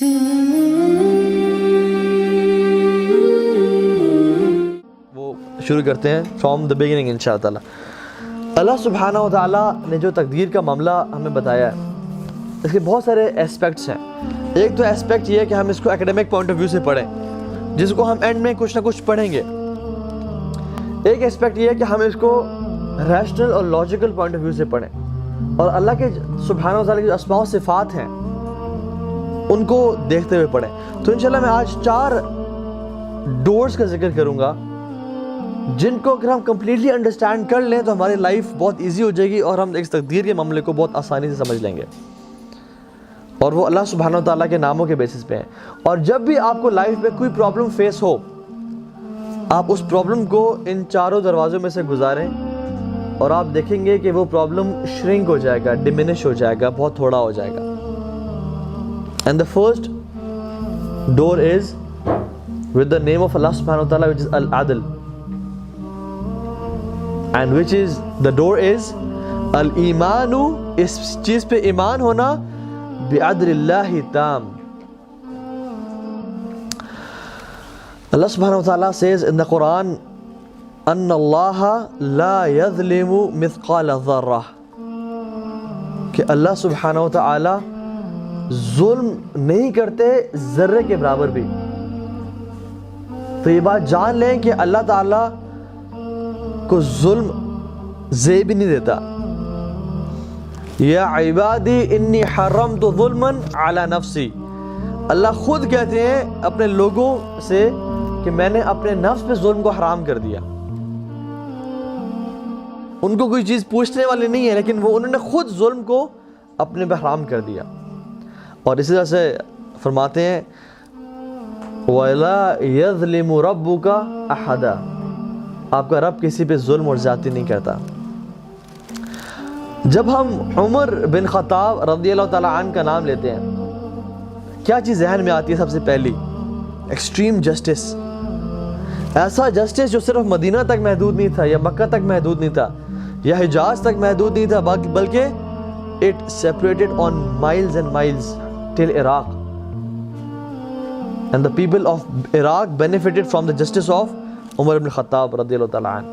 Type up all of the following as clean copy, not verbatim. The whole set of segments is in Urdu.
وہ شروع کرتے ہیں فرام دا بگننگ انشاءاللہ تعالیٰ. اللہ سبحانہ و تعالیٰ نے جو تقدیر کا معاملہ ہمیں بتایا ہے اس کے بہت سارے اسپیکٹس ہیں. ایک تو اسپیکٹ یہ ہے کہ ہم اس کو ایکڈیمک پوائنٹ آف ویو سے پڑھیں جس کو ہم اینڈ میں کچھ نہ کچھ پڑھیں گے. ایک اسپیکٹ یہ ہے کہ ہم اس کو ریشنل اور لاجیکل پوائنٹ آف ویو سے پڑھیں اور اللہ کے سبحانہ و تعالیٰ کے جو اسماء و صفات ہیں ان کو دیکھتے ہوئے پڑھیں. تو انشاءاللہ میں آج 4 ڈورز کا ذکر کروں گا جن کو اگر ہم کمپلیٹلی انڈرسٹینڈ کر لیں تو ہماری لائف بہت ایزی ہو جائے گی اور ہم ایک تقدیر کے معاملے کو بہت آسانی سے سمجھ لیں گے. اور وہ اللہ سبحانہ و تعالیٰ کے ناموں کے بیسس پہ ہیں. اور جب بھی آپ کو لائف میں کوئی پرابلم فیس ہو آپ اس پرابلم کو ان 4 دروازوں میں سے گزاریں اور آپ دیکھیں گے کہ وہ پرابلم شرنک ہو جائے گا, ڈیمینش ہو جائے گا, بہت تھوڑا ہو جائے گا. And the first door is with the name of Allah subhanahu wa ta'ala, which is Al-Adl, and which is the door is Al-Imanu, اس چیز پہ ایمان ہونا بِعَدْلِ اللَّهِ تام. Allah subhanahu wa ta'ala says in the Quran أَنَّ اللَّهَ لَا يَظْلِمُ مِثْقَالَ ذَرَّةٍ کہ اللہ سبحانہ و تعالی ظلم نہیں کرتے ذرے کے برابر بھی. تو یہ بات جان لیں کہ اللہ تعالیٰ کو ظلم زیب بھی نہیں دیتا. یا عبادی انی حرمت ظلما علی نفسی, اللہ خود کہتے ہیں اپنے لوگوں سے کہ میں نے اپنے نفس پہ ظلم کو حرام کر دیا. ان کو کوئی چیز پوچھنے والی نہیں ہے لیکن وہ انہوں نے خود ظلم کو اپنے پہ حرام کر دیا. اور اسی طرح سے فرماتے ہیں وَلَا يَظْلِمُ رَبُّكَ أَحَدًا, آپ کا رب کسی پہ ظلم اور زیادتی نہیں کرتا. جب ہم عمر بن خطاب رضی اللہ تعالیٰ عنہ کا نام لیتے ہیں کیا چیز ذہن میں آتی ہے؟ سب سے پہلی ایکسٹریم جسٹس. ایسا جسٹس جو صرف مدینہ تک محدود نہیں تھا یا مکہ تک محدود نہیں تھا یا حجاز تک محدود نہیں تھا بلکہ it separated on miles and miles till Iraq, and the people of Iraq benefited from the justice of Umar ibn Khattab radiyallahu ta'ala an.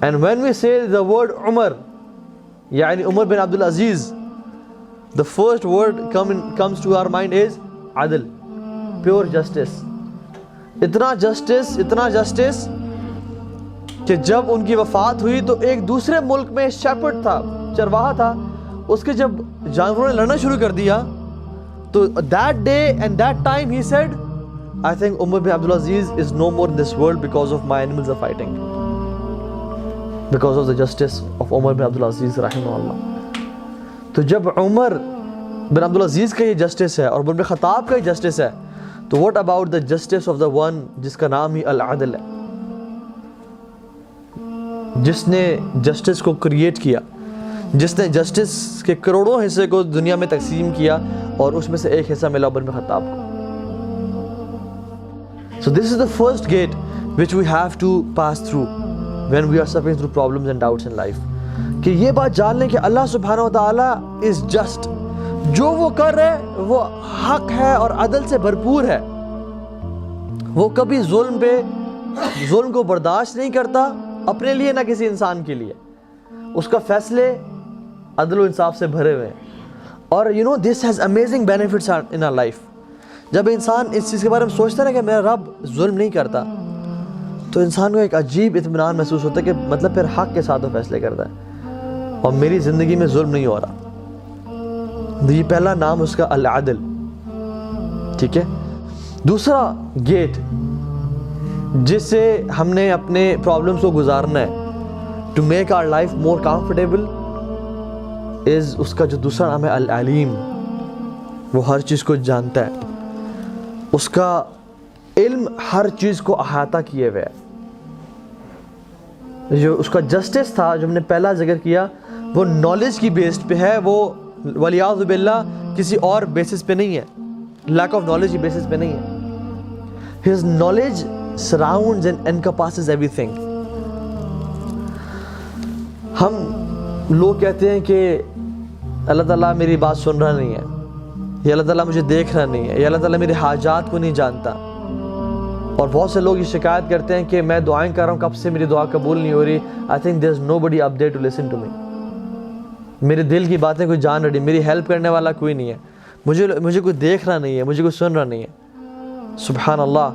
And when we say the word Umar, yani Umar bin Abdul Aziz, the first word comes to our mind is Adl, pure justice. اتنا جسٹس کہ جب ان کی وفات ہوئی تو ایک دوسرے ملک میں شیپرڈ تھا, چرواہا تھا, اس کے جب جانوروں نے لڑنا شروع کر دیا تو that day and that time he said I think Umar bin Abdul Aziz is no more in this world because of my animals are fighting, because of the justice of Umar bin Abdul Aziz rahimahullah. تو جب عمر بن عبد العزیز کا یہ جسٹس ہے اور عمر بن خطاب کا یہ جسٹس ہے تو what about the justice of the one جس کا نام ہی العدل ہے, جس نے جسٹس کو کریٹ کیا, جس نے جسٹس کے کروڑوں حصے کو دنیا میں تقسیم کیا اور اس میں سے ایک حصہ ملا عمر بن خطاب کو. So this is the first gate which we have to pass through when we are suffering through problems and doubts in life. کہ یہ بات جان لیں کہ اللہ سبحانہ و تعالیٰ is just, جو وہ کر رہے وہ حق ہے اور عدل سے بھرپور ہے. وہ کبھی ظلم کو برداشت نہیں کرتا اپنے لیے نہ کسی انسان کے لیے. اس کا فیصلے عدل و انصاف سے بھرے ہوئے ہیں. اور you know this has amazing benefits in our life. جب انسان اس چیز کے بارے میں سوچتا ہے کہ میرا رب ظلم نہیں کرتا تو انسان کو ایک عجیب اطمینان محسوس ہوتا ہے کہ مطلب پھر حق کے ساتھ وہ فیصلے کرتا ہے اور میری زندگی میں ظلم نہیں ہو رہا. یہ پہلا نام اس کا العدل. ٹھیک ہے. دوسرا گیٹ جس سے ہم نے اپنے پرابلمس کو گزارنا ہے to make our life more comfortable از اس کا جو دوسرا نام ہے العلیم. وہ ہر چیز کو جانتا ہے, اس کا علم ہر چیز کو احاطہ کیے ہوئے ہے. جو اس کا جسٹس تھا جو ہم نے پہلا ذکر کیا وہ نالج کی بیسڈ پہ ہے, وہ ولیعوذ باللہ کسی اور بیسس پہ نہیں ہے, لیک آف نالج کی بیسس پہ نہیں ہے. His knowledge surrounds and encompasses everything. ہم لوگ کہتے ہیں کہ اللہ تعالیٰ میری بات سن رہا نہیں ہے یہ اللہ تعالیٰ مجھے دیکھ رہا نہیں ہے، یہ اللہ تعالیٰ میرے حاجات کو نہیں جانتا. اور بہت سے لوگ یہ شکایت کرتے ہیں کہ میں دعائیں کر رہا ہوں، کب سے میری دعا قبول نہیں ہو رہی. I think there's nobody up there to listen to me. میرے دل کی باتیں کوئی جان رہی، میری ہیلپ کرنے والا کوئی نہیں ہے، مجھے کوئی دیکھ رہا نہیں ہے، مجھے کوئی سن رہا نہیں ہے. سبحان اللہ.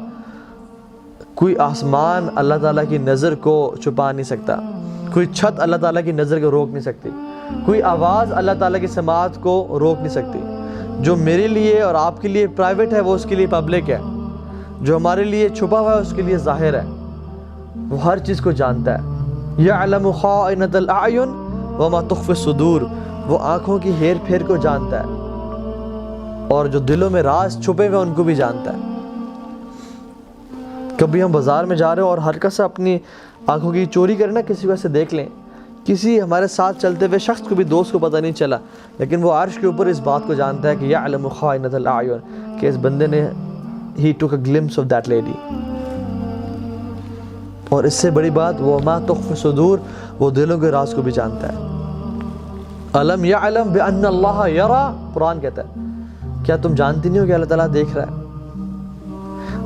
کوئی آسمان اللہ تعالیٰ کی نظر کو چھپا نہیں سکتا، کوئی چھت اللہ تعالیٰ کی نظر کو روک نہیں سکتی، کوئی آواز اللہ تعالیٰ کی سماعت کو روک نہیں سکتی. جو میرے لیے اور آپ کے لیے پرائیویٹ ہے وہ اس کے لیے پبلک ہے، جو ہمارے لیے چھپا ہوا ہے اس کے لیے ظاہر ہے. وہ ہر چیز کو جانتا ہے. یعلم خائنۃ الاعین وما تخفی الصدور. وہ آنکھوں کی ہیر پھیر کو جانتا ہے اور جو دلوں میں راز چھپے ہوئے ان کو بھی جانتا ہے. کبھی ہم بازار میں جا رہے ہو اور ہلکا سا اپنی آنکھوں کی چوری کریں نا، کسی وجہ سے دیکھ لیں، کسی ہمارے ساتھ چلتے ہوئے شخص کو بھی، دوست کو پتہ نہیں چلا، لیکن وہ عرش کے اوپر اس بات کو جانتا ہے کہ یعلم خائنۃ الاعین، کہ اس بندے نے he took a glimpse of that lady. اور اس سے بڑی بات وما تخفی الصدور، وہ دلوں کے راز کو بھی جانتا ہے. الم یعلم بان اللہ یرا، قرآن کہتا ہے کیا تم جانتی نہیں ہو کہ اللہ تعالیٰ دیکھ رہا ہے.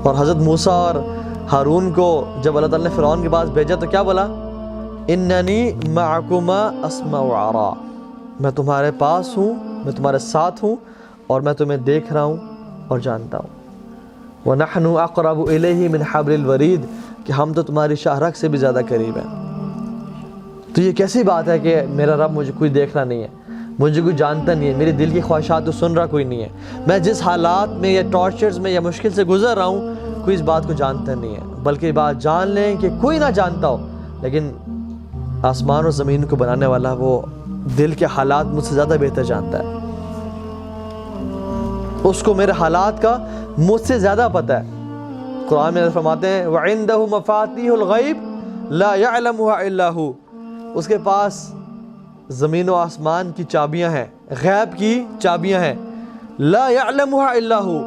اور حضرت موسیٰ اور ہارون کو جب اللہ تعالیٰ نے فرعون کے پاس بھیجا تو کیا بولا؟ اننی معکما اسمع وارا، میں تمہارے پاس ہوں، میں تمہارے ساتھ ہوں اور میں تمہیں دیکھ رہا ہوں اور جانتا ہوں. وَنَحْنُ أَقْرَبُ إِلَيْهِ مِنْ حَبْلِ الْوَرِيدِ، کہ ہم تو تمہاری شاہ رگ سے بھی زیادہ قریب ہیں. تو یہ کیسی بات ہے کہ میرا رب مجھے کوئی دیکھ رہا نہیں ہے، مجھے کوئی جانتا نہیں ہے، میرے دل کی خواہشات تو سن رہا کوئی نہیں ہے، میں جس حالات میں یا ٹارچرز میں یا مشکل سے گزر رہا ہوں کوئی اس بات کو جانتا نہیں ہے. بلکہ یہ بات جان لیں کہ کوئی نہ جانتا ہو، لیکن آسمان اور زمین کو بنانے والا وہ دل کے حالات مجھ سے زیادہ بہتر جانتا ہے. اس کو میرے حالات کا مجھ سے زیادہ پتہ ہے. قرآن میں فرماتے ہیں وَعِندَهُ مَفَاتِيحُ الْغَيْبِ لَا يَعْلَمُهَا إِلَّا هُ، اس کے پاس زمین و آسمان کی چابیاں ہیں، غیب کی چابیاں ہیں. لا يعلمها الا هو،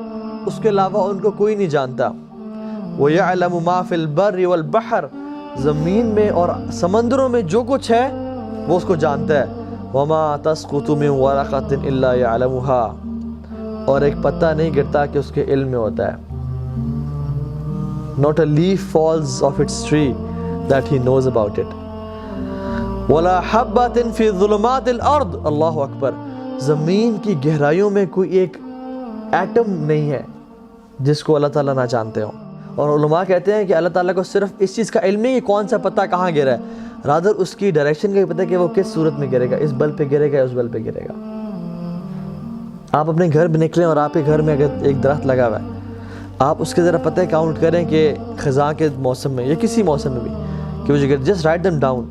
اس کے علاوہ ان کو کوئی نہیں جانتا. وَيَعْلَمُ مَا فِي الْبَرِّ وَالْبَحْرِ، زمین میں اور سمندروں میں جو کچھ ہے وہ اس کو جانتا ہے. وَمَا تَسْقُطُ مِنْ وَرَقَةٍ إِلَّا يَعْلَمُهَا، اور ایک پتا نہیں گرتا کہ اس کے علم میں ہوتا ہے. Not a leaf falls off its tree that he knows about it. وَلَا حَبَّةٍ فِي ظُلُمَاتِ الْأَرْضِ، اللہ اکبر، زمین کی گہرائیوں میں کوئی ایک ایٹم نہیں ہے جس کو اللہ تعالیٰ نہ جانتے ہوں. اور علماء کہتے ہیں کہ اللہ تعالیٰ کو صرف اس چیز کا علم نہیں کہ کون سا پتا کہاں گرا ہے، رادر اس کی ڈائریکشن کا بھی پتہ ہے کہ وہ کس صورت میں گرے گا، اس بل پہ گرے گا، اس بل پہ گرے گا. آپ اپنے گھر میں نکلیں اور آپ کے گھر میں اگر ایک درخت لگا ہوا ہے، آپ اس کے ذرا پتہ کاؤنٹ کریں کہ خزاں کے موسم میں یا کسی موسم میں بھی کہ وہ جسٹ رائٹ دم ڈاؤن،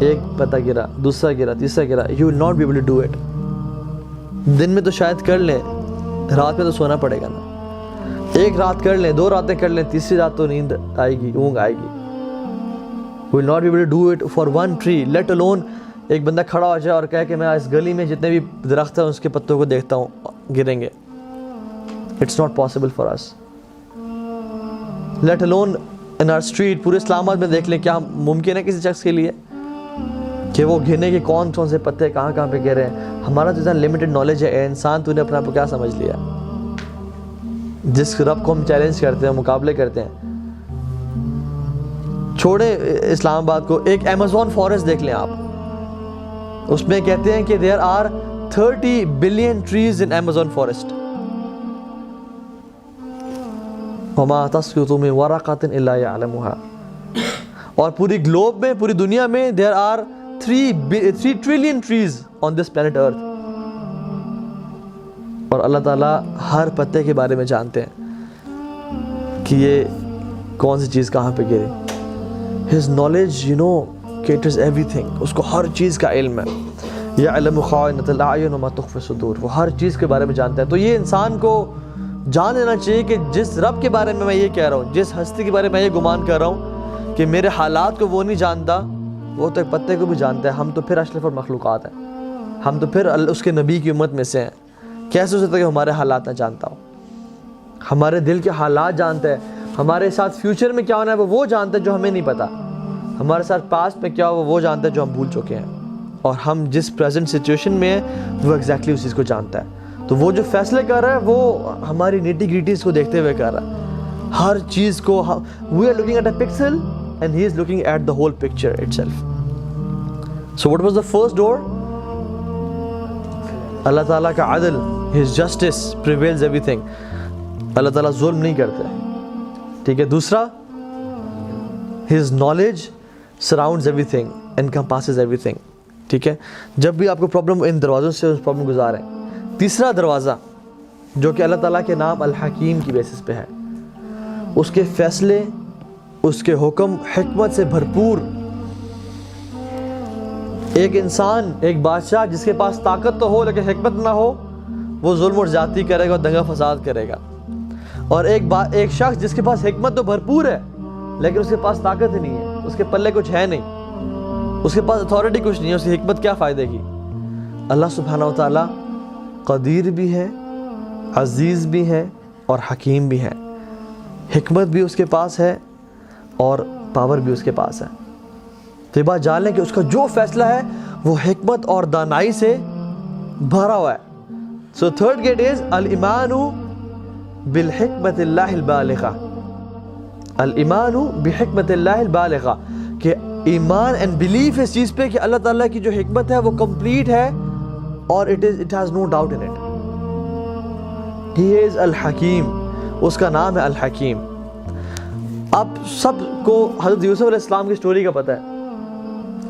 ایک پتا گرا، دوسرا گرا، تیسرا گرا، you will not be able to do it. دن میں تو شاید کر لیں، رات میں تو سونا پڑے گا نا. ایک رات کر لیں، 2 راتیں کر لیں، تیسری رات تو نیند آئے گی، اونگ آئے گی. We will not be able to do it for one tree, let alone ایک بندہ کھڑا ہو جائے اور کہے کہ میں اس گلی میں جتنے بھی درخت ہیں اس کے پتوں کو دیکھتا ہوں گریں گے. It's not possible for us. Let alone in our street, پورے اسلام آباد میں دیکھ لیں، کیا ممکن ہے کسی شخص کے لیے کہ وہ گرنے کے کون سے پتے کہاں کہاں پہ گرے ہیں؟ ہمارا جو اتنا لمیٹڈ نالج ہے، اے انسان تو نے اپنے آپ کو کیا سمجھ لیا؟ جس رب کو ہم چیلنج کرتے ہیں، مقابلے کرتے ہیں. چھوڑیں اسلام آباد کو، ایک ایمیزون فارسٹ دیکھ لیں آپ، اس میں کہتے ہیں کہ there are 30 billion trees in Amazon forest. وَمَا تَسْقُطُ مِنْ وَرَقَةٍ إِلَّا يَعْلَمُهَا، اور پوری گلوب میں، پوری دنیا میں there are 3 trillion trees on this planet earth. اور اللہ تعالیٰ ہر پتے کے بارے میں جانتے ہیں کہ یہ کون سی چیز کہاں پہ گری. His knowledge, you know, caters everything. اس کو ہر چیز کا علم ہے. یعلم خائنۃ الاعین وما تخفی الصدور، وہ ہر چیز کے بارے میں جانتا ہے. تو یہ انسان کو جان لینا چاہیے کہ جس رب کے بارے میں یہ کہہ رہا ہوں، جس ہستی کے بارے میں یہ گمان کر رہا ہوں کہ میرے حالات کو وہ نہیں جانتا، وہ تو ایک پتے کو بھی جانتا ہے. ہم تو پھر اشرف المخلوقات ہیں، ہم تو پھر اس کے نبی کی امت میں سے ہیں. کیسے ہو سکتا ہے کہ ہمارے حالات نہ جانتا ہو؟ ہمارے دل کے حالات جانتا ہے. ہمارے ساتھ فیوچر میں کیا ہونا ہے وہ جانتا ہے جو ہمیں نہیں پتا. ہمارے ساتھ پاسٹ میں کیا ہو وہ جانتا ہے جو ہم بھول چکے ہیں. اور ہم جس پریزنٹ سچویشن میں ہیں وہ ایگزیکٹلی اس چیز کو جانتا ہے. تو وہ جو فیصلے کر رہا ہے وہ ہماری نیٹی گریٹیز کو دیکھتے ہوئے کر رہا ہے، ہر چیز کو. We are looking at a pixel and he is looking at the whole picture itself. So what was the first door? اللہ تعالیٰ کا عدل، his justice prevails everything. اللہ تعالیٰ ظلم نہیں کرتے، ٹھیک ہے. دوسرا، his knowledge surrounds everything, encompasses everything, ٹھیک ہے. جب بھی آپ کو پرابلم، ان دروازوں سے اس پرابلم گزاریں. تیسرا دروازہ جو کہ اللہ تعالیٰ کے نام الحکیم کی بیسس پہ ہے، اس کے فیصلے، اس کے حکم حکمت سے بھرپور. ایک انسان، ایک بادشاہ جس کے پاس طاقت تو ہو لیکن حکمت نہ ہو، وہ ظلم اور زیادتی کرے گا اور دنگا فساد کرے گا. اور ایک شخص جس کے پاس حکمت تو بھرپور ہے لیکن اس کے پاس طاقت ہی نہیں ہے، اس کے پلے کچھ ہے نہیں، اس کے پاس اتھارٹی کچھ نہیں ہے، اس کی حکمت کیا فائدے کی؟ اللہ سبحانہ و تعالیٰ قدیر بھی ہے، عزیز بھی ہے اور حکیم بھی ہے. حکمت بھی اس کے پاس ہے اور پاور بھی اس کے پاس ہے. تو یہ بات جان لیں کہ اس کا جو فیصلہ ہے وہ حکمت اور دانائی سے بھرا ہوا ہے. سو تھرڈ گیٹ از الایمان بالحکمت اللہ البالغہ. الایمان بحکمت اللہ البالغہ، کہ ایمان اینڈ بلیف اس چیز پہ کہ اللہ تعالیٰ کی جو حکمت ہے وہ کمپلیٹ ہے اور it has no doubt in it. He is الحکیم، اس کا نام ہے الحکیم. اب سب کو حضرت یوسف علیہ السلام کی سٹوری کا پتہ ہے.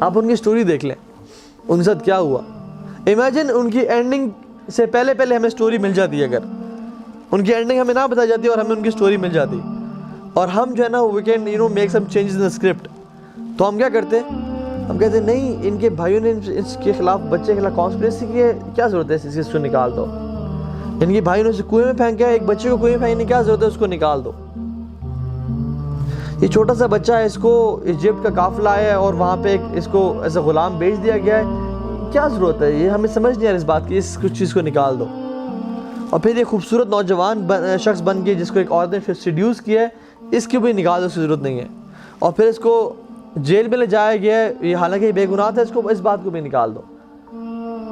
آپ ان کی سٹوری دیکھ لیں، ان کے ساتھ کیا ہوا. امیجن ان کی اینڈنگ سے پہلے ہمیں سٹوری مل جاتی ہے. اگر ان کی اینڈنگ ہمیں نہ بتائی جاتی اور ہمیں ان کی سٹوری مل جاتی اور ہم جو ہے نا we can make some changes in the script, تو ہم کیا کرتے؟ ہم کہتے ہیں نہیں، ان کے بھائیوں نے اس کے خلاف، بچے کے خلاف کانسپریسی کی ہے، کیا ضرورت ہے اس کو نکال دو. ان کے بھائیوں نے اسے کنویں میں پھینکا ہے، ایک بچے کو کنویں میں پھینکنے کی کیا ضرورت ہے، اس کو نکال دو. یہ چھوٹا سا بچہ ہے، اس کو ایجپٹ کا قافلہ آیا ہے اور وہاں پہ اس کو ایسا غلام بیچ دیا گیا ہے، کیا ضرورت ہے، یہ ہمیں سمجھ نہیں آ رہی اس بات کی، اس کچھ چیز کو نکال دو. اور پھر یہ خوبصورت نوجوان شخص بن کے جس کو ایک عورت نے سیڈیوس کیا ہے، اس کی بھی نکال دو، اس کی ضرورت نہیں ہے. اور پھر اس کو جیل میں لے جایا گیا ہے، یہ حالانکہ بے گناہ تھا، اس بات کو بھی نکال دو.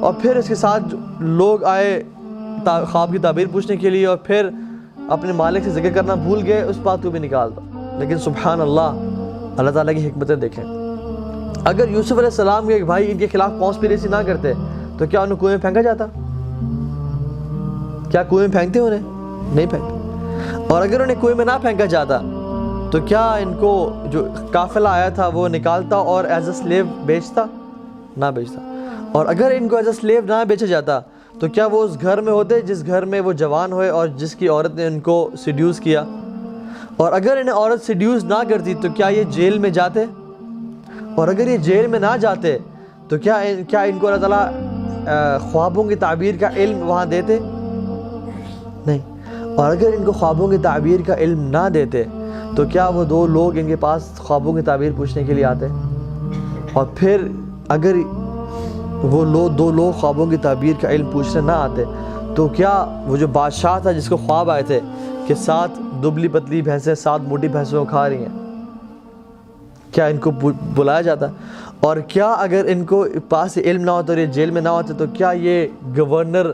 اور پھر اس کے ساتھ لوگ آئے خواب کی تعبیر پوچھنے کے لیے اور پھر اپنے مالک سے ذکر کرنا بھول گئے، اس بات کو بھی نکال دو. لیکن سبحان اللہ، اللہ تعالیٰ کی حکمتیں دیکھیں. اگر یوسف علیہ السلام کے ایک بھائی ان کے خلاف کانسپریسی نہ کرتے تو کیا انہیں کنویں میں پھینکا جاتا؟ کیا کنویں میں پھینکتے انہیں؟ نہیں پھینکتے. اور اگر انہیں کنویں میں نہ پھینکا جاتا تو کیا ان کو جو قافلہ آیا تھا وہ نکالتا اور ایز اے سلیو بیچتا؟ نہ بیچتا. اور اگر ان کو ایز اے سلیو نہ بیچا جاتا تو کیا وہ اس گھر میں ہوتے جس گھر میں وہ جوان ہوئے اور جس کی عورت نے ان کو سیڈیوس کیا؟ اور اگر انہیں عورت سیڈیوس نہ کرتی تو کیا یہ جیل میں جاتے؟ اور اگر یہ جیل میں نہ جاتے تو کیا ان کو اللہ تعالیٰ خوابوں کی تعبیر کا علم وہاں دیتے؟ نہیں. اور اگر ان کو خوابوں کی تعبیر کا علم نہ دیتے تو کیا وہ دو لوگ ان کے پاس خوابوں کی تعبیر پوچھنے کے لیے آتے؟ اور پھر اگر وہ دو لوگ خوابوں کی تعبیر کا علم پوچھنے نہ آتے تو کیا وہ جو بادشاہ تھا جس کو خواب آئے تھے کہ 7 دبلی پتلی بھینسیں 7 موٹی بھینسوں کو کھا رہی ہیں، کیا ان کو بلایا جاتا؟ اور کیا اگر ان کو پاس علم نہ ہوتا اور یہ جیل میں نہ ہوتے تو کیا یہ گورنر،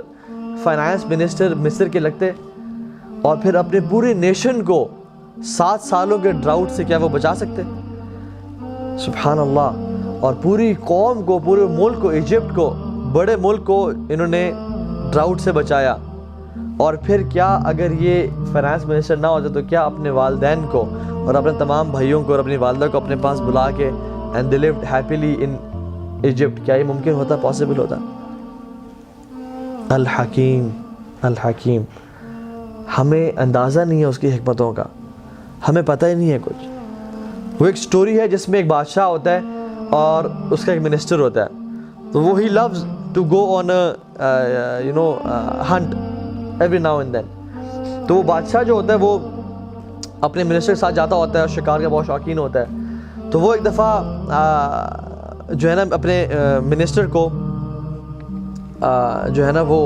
فائنانس منسٹر مصر کے لگتے؟ اور پھر اپنے پوری نیشن کو 7 سالوں کے ڈراؤٹ سے کیا وہ بچا سکتے؟ سبحان اللہ. اور پوری قوم کو، پورے ملک کو، ایجپٹ کو، بڑے ملک کو انہوں نے ڈراؤٹ سے بچایا. اور پھر کیا اگر یہ فائنانس منسٹر نہ ہوتا تو کیا اپنے والدین کو اور اپنے تمام بھائیوں کو اور اپنی والدہ کو اپنے پاس بلا کے and they lived happily in Egypt, کیا یہ ممکن ہوتا، پاسبل ہوتا؟ الحکیم، الحکیم. ہمیں اندازہ نہیں ہے اس کی حکمتوں کا، ہمیں پتہ ہی نہیں ہے کچھ. وہ ایک سٹوری ہے جس میں ایک بادشاہ ہوتا ہے اور اس کا ایک منسٹر ہوتا ہے، تو وہ ہی loves to go on hunt every now and then. تو وہ بادشاہ جو ہوتا ہے وہ اپنے منسٹر کے ساتھ جاتا ہوتا ہے اور شکار کا بہت شوقین ہوتا ہے. تو وہ ایک دفعہ جو ہے نا اپنے منسٹر کو جو ہے نا وہ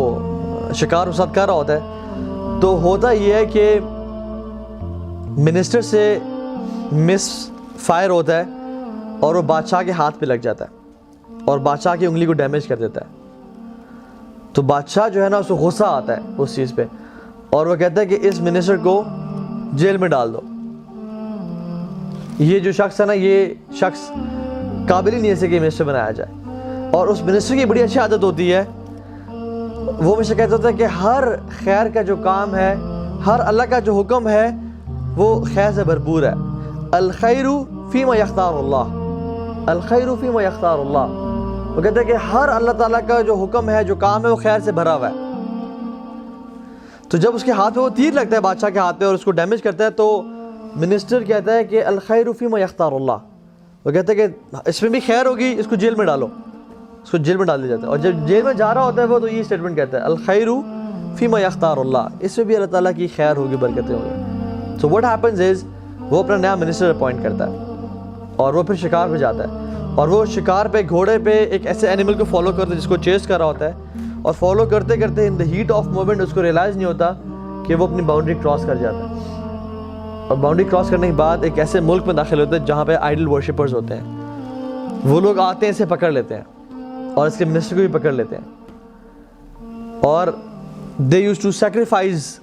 شکار اس ساتھ کر رہا ہوتا ہے. تو ہوتا یہ ہے کہ منسٹر سے مس فائر ہوتا ہے اور وہ بادشاہ کے ہاتھ پہ لگ جاتا ہے اور بادشاہ کی انگلی کو ڈیمیج کر دیتا ہے. تو بادشاہ جو ہے نا اس کو غصہ آتا ہے اس چیز پہ, اور وہ کہتا ہے کہ اس منسٹر کو جیل میں ڈال دو. یہ جو شخص ہے نا, یہ شخص قابل ہی نہیں ہے کہ منسٹر بنایا جائے. اور اس منسٹر کی بڑی اچھی عادت ہوتی ہے, وہ ہمیشہ کہتا ہوتا ہے کہ ہر خیر کا جو کام ہے, ہر اللہ کا جو حکم ہے وہ خیر سے بھرپور ہے. الخیر فیما یختار اللہ, الخیر فیما یختار اللہ. وہ کہتا ہے کہ ہر اللہ تعالیٰ کا جو حکم ہے, جو کام ہے, وہ خیر سے بھرا ہوا ہے. تو جب اس کے ہاتھ میں وہ تیر لگتا ہے بادشاہ کے ہاتھ پہ اور اس کو ڈیمیج کرتا ہے, تو منسٹر کہتا ہے کہ الخیر فیما یختار اللہ. وہ کہتا ہے کہ اس میں بھی خیر ہوگی, اس کو جیل میں ڈالو. اس کو جیل میں ڈال دیا جاتا ہے, اور جب جیل میں جا رہا ہوتا ہے وہ, تو یہ اسٹیٹمنٹ کہتا ہے الخیر فیما یختار اللہ, اس میں بھی اللہ تعالیٰ کی خیر ہوگی, برکتیں ہوگی. سو واٹ ہیپنز از, وہ اپنا نیا منسٹر اپوائنٹ کرتا ہے اور وہ پھر شکار پہ جاتا ہے, اور وہ شکار پہ گھوڑے پہ ایک ایسے اینیمل کو فالو کرتا ہے جس کو چیز کر رہا ہوتا ہے, اور فالو کرتے کرتے ان دا ہیٹ آف مومنٹ اس کو ریئلائز نہیں ہوتا کہ وہ اپنی باؤنڈری کراس کر جاتا ہے. اور باؤنڈری کراس کرنے کے بعد ایک ایسے ملک میں داخل ہوتا ہے جہاں پہ آئیڈل ورشپرز ہوتے ہیں. وہ لوگ آتے ہیں, اسے پکڑ لیتے ہیں, اور اس کے منسٹر کو بھی پکڑ لیتے ہیں, اور دے یوز ٹو سیکریفائز,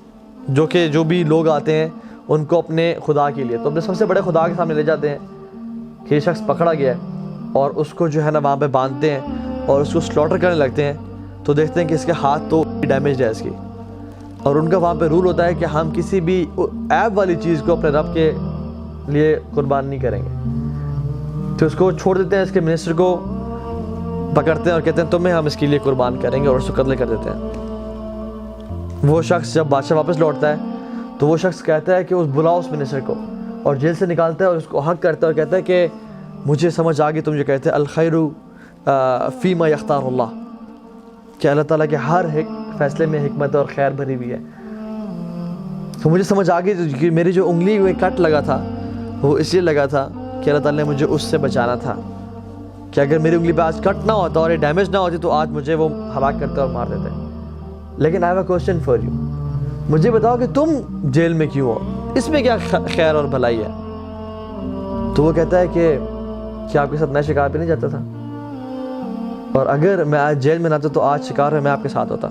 جو بھی لوگ آتے ہیں ان کو اپنے خدا کے لیے. تو اپنے سب سے بڑے خدا کے سامنے لے جاتے ہیں کہ یہ شخص پکڑا گیا ہے, اور اس کو جو ہے نا وہاں پہ باندھتے ہیں اور اس کو سلوٹر کرنے لگتے ہیں. تو دیکھتے ہیں کہ اس کے ہاتھ تو ڈیمیج ہے اس کی, اور ان کا وہاں پہ رول ہوتا ہے کہ ہم کسی بھی ایب والی چیز کو اپنے رب کے لیے قربان نہیں کریں گے. تو اس کو چھوڑ دیتے ہیں, اس کے منسٹر کو پکڑتے ہیں اور کہتے ہیں تمہیں ہم اس کے لیے قربان کریں گے, اور اس کو قتل کر دیتے ہیں. وہ شخص جب بادشاہ واپس لوٹتا ہے تو وہ شخص کہتا ہے کہ بلاؤ اس منسٹر کو, اور جیل سے نکالتا ہے اور اس کو حق کرتا ہے اور کہتا ہے کہ مجھے سمجھ آ گئی تم جو کہتے ہیں الخیر فیما یختار اللہ, کہ اللہ تعالیٰ کے ہر فیصلے میں حکمت اور خیر بھری ہوئی ہے. تو مجھے سمجھ آ گئی کہ میری جو انگلی میں کٹ لگا تھا وہ اس لیے لگا تھا کہ اللہ تعالیٰ نے مجھے اس سے بچانا تھا, کہ اگر میری انگلی پہ آج کٹ نہ ہوتا اور یہ ڈیمیج نہ ہوتی تو آج مجھے وہ ہلاک کرتے اور مار دیتے. لیکن I have a question for you, مجھے بتاؤ کہ تم جیل میں کیوں ہو, اس میں کیا خیر اور بھلائی ہے؟ تو وہ کہتا ہے کہ کیا آپ کے ساتھ میں شکار پہ نہیں جاتا تھا, اور اگر میں آج جیل میں نہ تھا تو آج شکار میں آپ کے ساتھ ہوتا,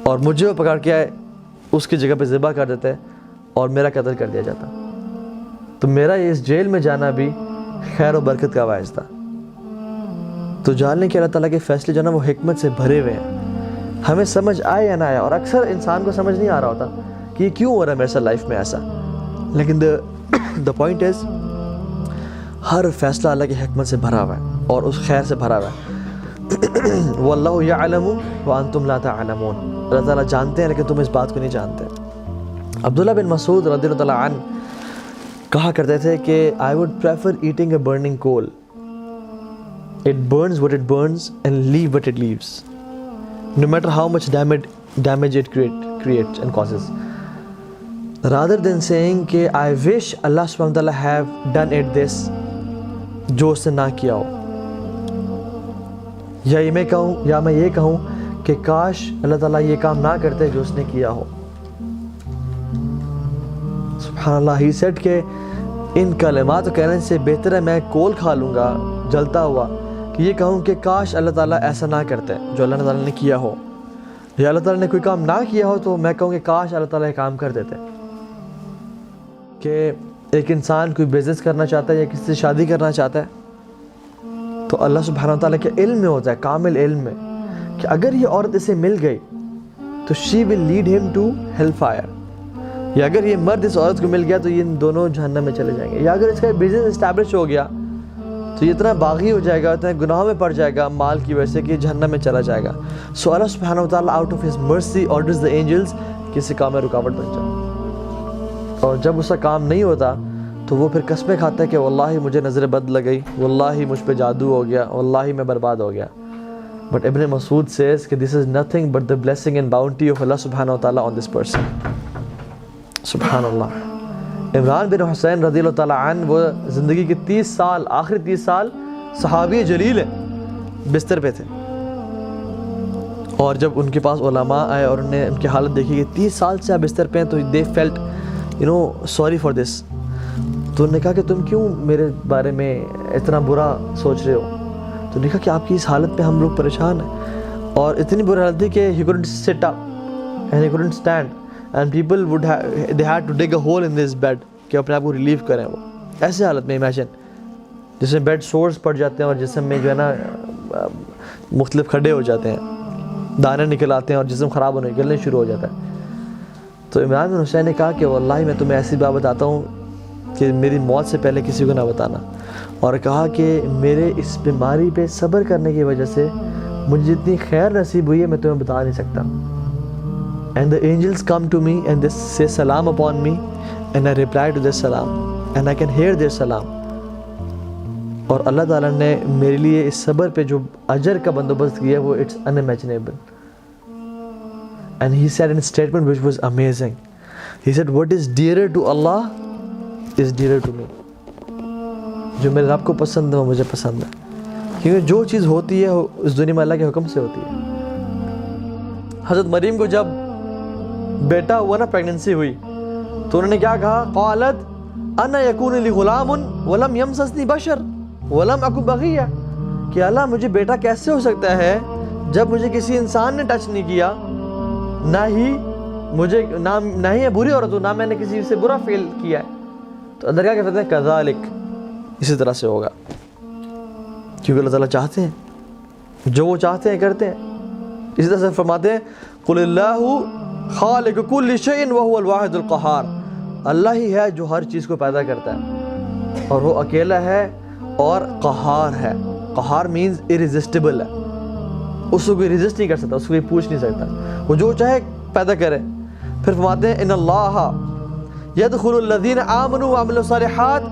اور مجھے وہ پکڑ کے اس کی جگہ پہ ذبح کر دیتے اور میرا قتل کر دیا جاتا. تو میرا اس جیل میں جانا بھی خیر و برکت کا باعث تھا. تو جان لیں کہ اللہ تعالیٰ کے فیصلے جو نا وہ حکمت سے بھرے ہوئے ہیں, ہمیں سمجھ آئے یا نہ آئے. اور اکثر انسان کو سمجھ نہیں آ رہا ہوتا کہ یہ کیوں ہو رہا ہے میرے ساتھ لائف میں ایسا, لیکن دا پوائنٹ از ہر فیصلہ اللہ کی حکمت سے بھرا ہوا ہے اور اس خیر سے بھرا ہوا ہے. واللہ یعلم وانتم لا تعلمون, اللہ تعالیٰ جانتے ہیں لیکن تم اس بات کو نہیں جانتے. عبداللہ بن مسعود رضی اللہ عنہ کہا کرتے تھے کہ I would prefer eating a burning coal. It burns what it burns and leave what it leaves, no matter how much damage it creates and causes, rather than saying کہ I wish Allah subhanahu wa ta'ala have done it this, جو اس نے نہ کیا ہو, یا میں یہ کہوں کہ کاش اللہ تعالیٰ یہ کام نہ کرتے جو اس نے کیا ہو. سبحان اللہ, ہی سیڈ کہ ان کلمات کو کہنے سے بہتر ہے میں کول کھا لوں گا جلتا ہوا کہ یہ کہوں کہ کاش اللہ تعالیٰ ایسا نہ کرتے جو اللہ تعالیٰ نے کیا ہو, یا اللہ تعالیٰ نے کوئی کام نہ کیا ہو تو میں کہوں کہ کاش اللہ تعالیٰ یہ کام کر دیتے. کہ ایک انسان کوئی بزنس کرنا چاہتا ہے یا کسی سے شادی کرنا چاہتا ہے تو اللہ سبحانہ وتعالیٰ کے علم میں ہوتا ہے, کامل علم میں, کہ اگر یہ عورت اسے مل گئی تو she will lead him to hellfire, یا اگر یہ مرد اس عورت کو مل گیا تو یہ دونوں جہنم میں چلے جائیں گے, یا اگر اس کا بزنس اسٹیبلش ہو گیا تو یہ اتنا باغی ہو جائے گا, اتنا گناہوں میں پڑ جائے گا مال کی وجہ سے کہ یہ جہنم میں چلا جائے گا. سو اللہ سبحانہ وتعالیٰ out of his mercy orders the angels کہ اس کام میں رکاوٹ بن جائے, اور جب اس کا کام نہیں ہوتا تو وہ پھر قسمیں کھاتا ہے کہ واللہ مجھے نظر بد لگ گئی, واللہ مجھ پہ جادو ہو گیا, واللہ میں برباد ہو گیا. بٹ ابن مسعود says کہ this is nothing but the blessing and bounty of Allah subhanahu wa ta'ala on this person. سبحان اللہ. عمران بن حسین رضی اللہ تعالیٰ عنہ وہ زندگی کے 30 سال, آخری 30 سال صحابی جلیل ہیں, بستر پہ تھے, اور جب ان کے پاس علماء آئے اور انہوں نے ان کی حالت دیکھی کہ 30 سال سے آپ بستر پہ ہیں, تو they felt sorry for this. تو انہوں نے کہا کہ تم کیوں میرے بارے میں اتنا برا سوچ رہے ہو؟ تو نے کہا کہ آپ کی اس حالت پہ ہم لوگ پریشان ہیں. اور اتنی بری حالت تھی کہ he couldn't sit up and he couldn't stand and people they had to dig a hole in this bed کہ اپنے آپ کو ریلیو کریں. وہ ایسے حالت میں امیجن جس میں بیڈ سورس پڑ جاتے ہیں اور جسم میں جو ہے نا مختلف کھڈے ہو جاتے ہیں, دانے نکل آتے ہیں اور جسم خراب ہونے نکلنے شروع ہو جاتا ہے. تو عمران بن حسین نے کہا کہ واللہ میں تمہیں ایسی بات بتاتا ہوں کہ میری موت سے پہلے کسی کو نہ بتانا, اور کہا کہ میرے اس بیماری پہ صبر کرنے کی وجہ سے مجھے جتنی خیر نصیب ہوئی ہے میں تمہیں بتا نہیں سکتا. And the angels come to me and they say salam upon me and I reply to their salam and I can hear their salam. اور اللہ تعالیٰ نے میرے لیے اس صبر پہ جو اجر کا بندوبست کیا وہ it's unimaginable. And he said in a statement which was amazing. He said what is dearer to Allah is dearer to me. جو میرے رب کو پسند ہے وہ مجھے پسند ہے, کیونکہ جو چیز ہوتی ہے اس دنیا میں اللہ کے حکم سے ہوتی ہے. حضرت مریم کو جب بیٹا ہوا نا, پریگننسی ہوئی, تو انہوں نے کیا کہا, قالت انا یکون لی غلام ولم یمسسنی بشر ولم اکو بغیہ, کہ اللہ مجھے بیٹا کیسے ہو سکتا ہے جب مجھے کسی انسان نے ٹچ نہیں کیا, نہ ہی بری عورت ہوں, نہ میں نے کسی سے برا فیل کیا ہے. تو اندر کیا کہتے ہیں, کذالک, اسی طرح سے ہوگا, کیونکہ اللہ تعالیٰ چاہتے ہیں, جو وہ چاہتے ہیں کرتے ہیں. اسی طرح سے فرماتے ہیں قل اللہ خالق کل شیء وهو الواحد القہار, اللہ ہی ہے جو ہر چیز کو پیدا کرتا ہے اور وہ اکیلا ہے اور قہار ہے. قہار مینز irresistible ہے, اس کو کوئی ریزسٹ نہیں کر سکتا, اس کو کوئی پوچھ نہیں سکتا, وہ جو چاہے پیدا کرے. پھر فرماتے ہیں ان اللہ یدخل الذین آمنوا وعملوا الصالحات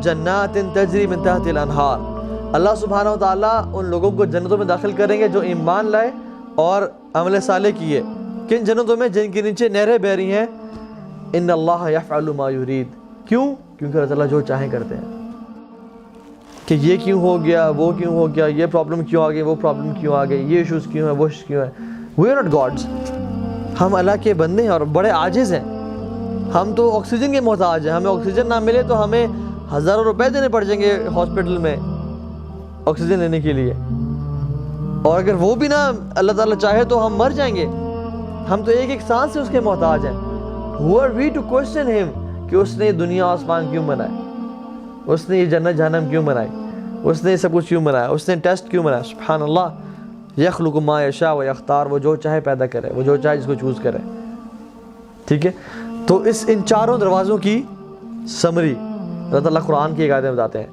جنات تجری من تحت الانہار, اللہ سبحانہ و تعالیٰ ان لوگوں کو جنتوں میں داخل کریں گے جو ایمان لائے اور عمل صالح کیے. کن جنتوں میں؟ جن کے نیچے نہریں بہ رہی ہیں. ان اللہ یفعل ما یرید, کیوں؟ کیونکہ اللہ تعالیٰ جو چاہیں کرتے ہیں. کہ یہ کیوں ہو گیا, وہ کیوں ہو گیا, یہ پرابلم کیوں آ گئی, وہ پرابلم کیوں آ گئی, یہ ایشوز کیوں ہیں, وہ ایشوز کیوں ہیں. وی آر ناٹ گاڈز, ہم اللہ کے بندے ہیں اور بڑے عاجز ہیں. ہم تو آکسیجن کے محتاج ہیں, ہمیں آکسیجن نہ ملے تو ہمیں ہزاروں روپے دینے پڑ جائیں گے ہاسپٹل میں آکسیجن لینے کے لیے, اور اگر وہ بھی نہ اللہ تعالیٰ چاہے تو ہم مر جائیں گے. ہم تو ایک ایک سانس سے اس کے محتاج ہیں. Who are we to question him کہ اس نے دنیا آسمان کیوں بنائے, اس نے یہ جنت جہنم کیوں بنائی, اس نے یہ سب کچھ کیوں بنایا, اس نے ٹیسٹ کیوں بنایا. سبحان اللہ, یخلق ما یشاء و یختار, وہ جو چاہے پیدا کرے, وہ جو چاہے جس کو چوز کرے. ٹھیک ہے, تو ان چاروں دروازوں کی سمری اللہ تعالیٰ قرآن کی ایک آیت میں بتاتے ہیں.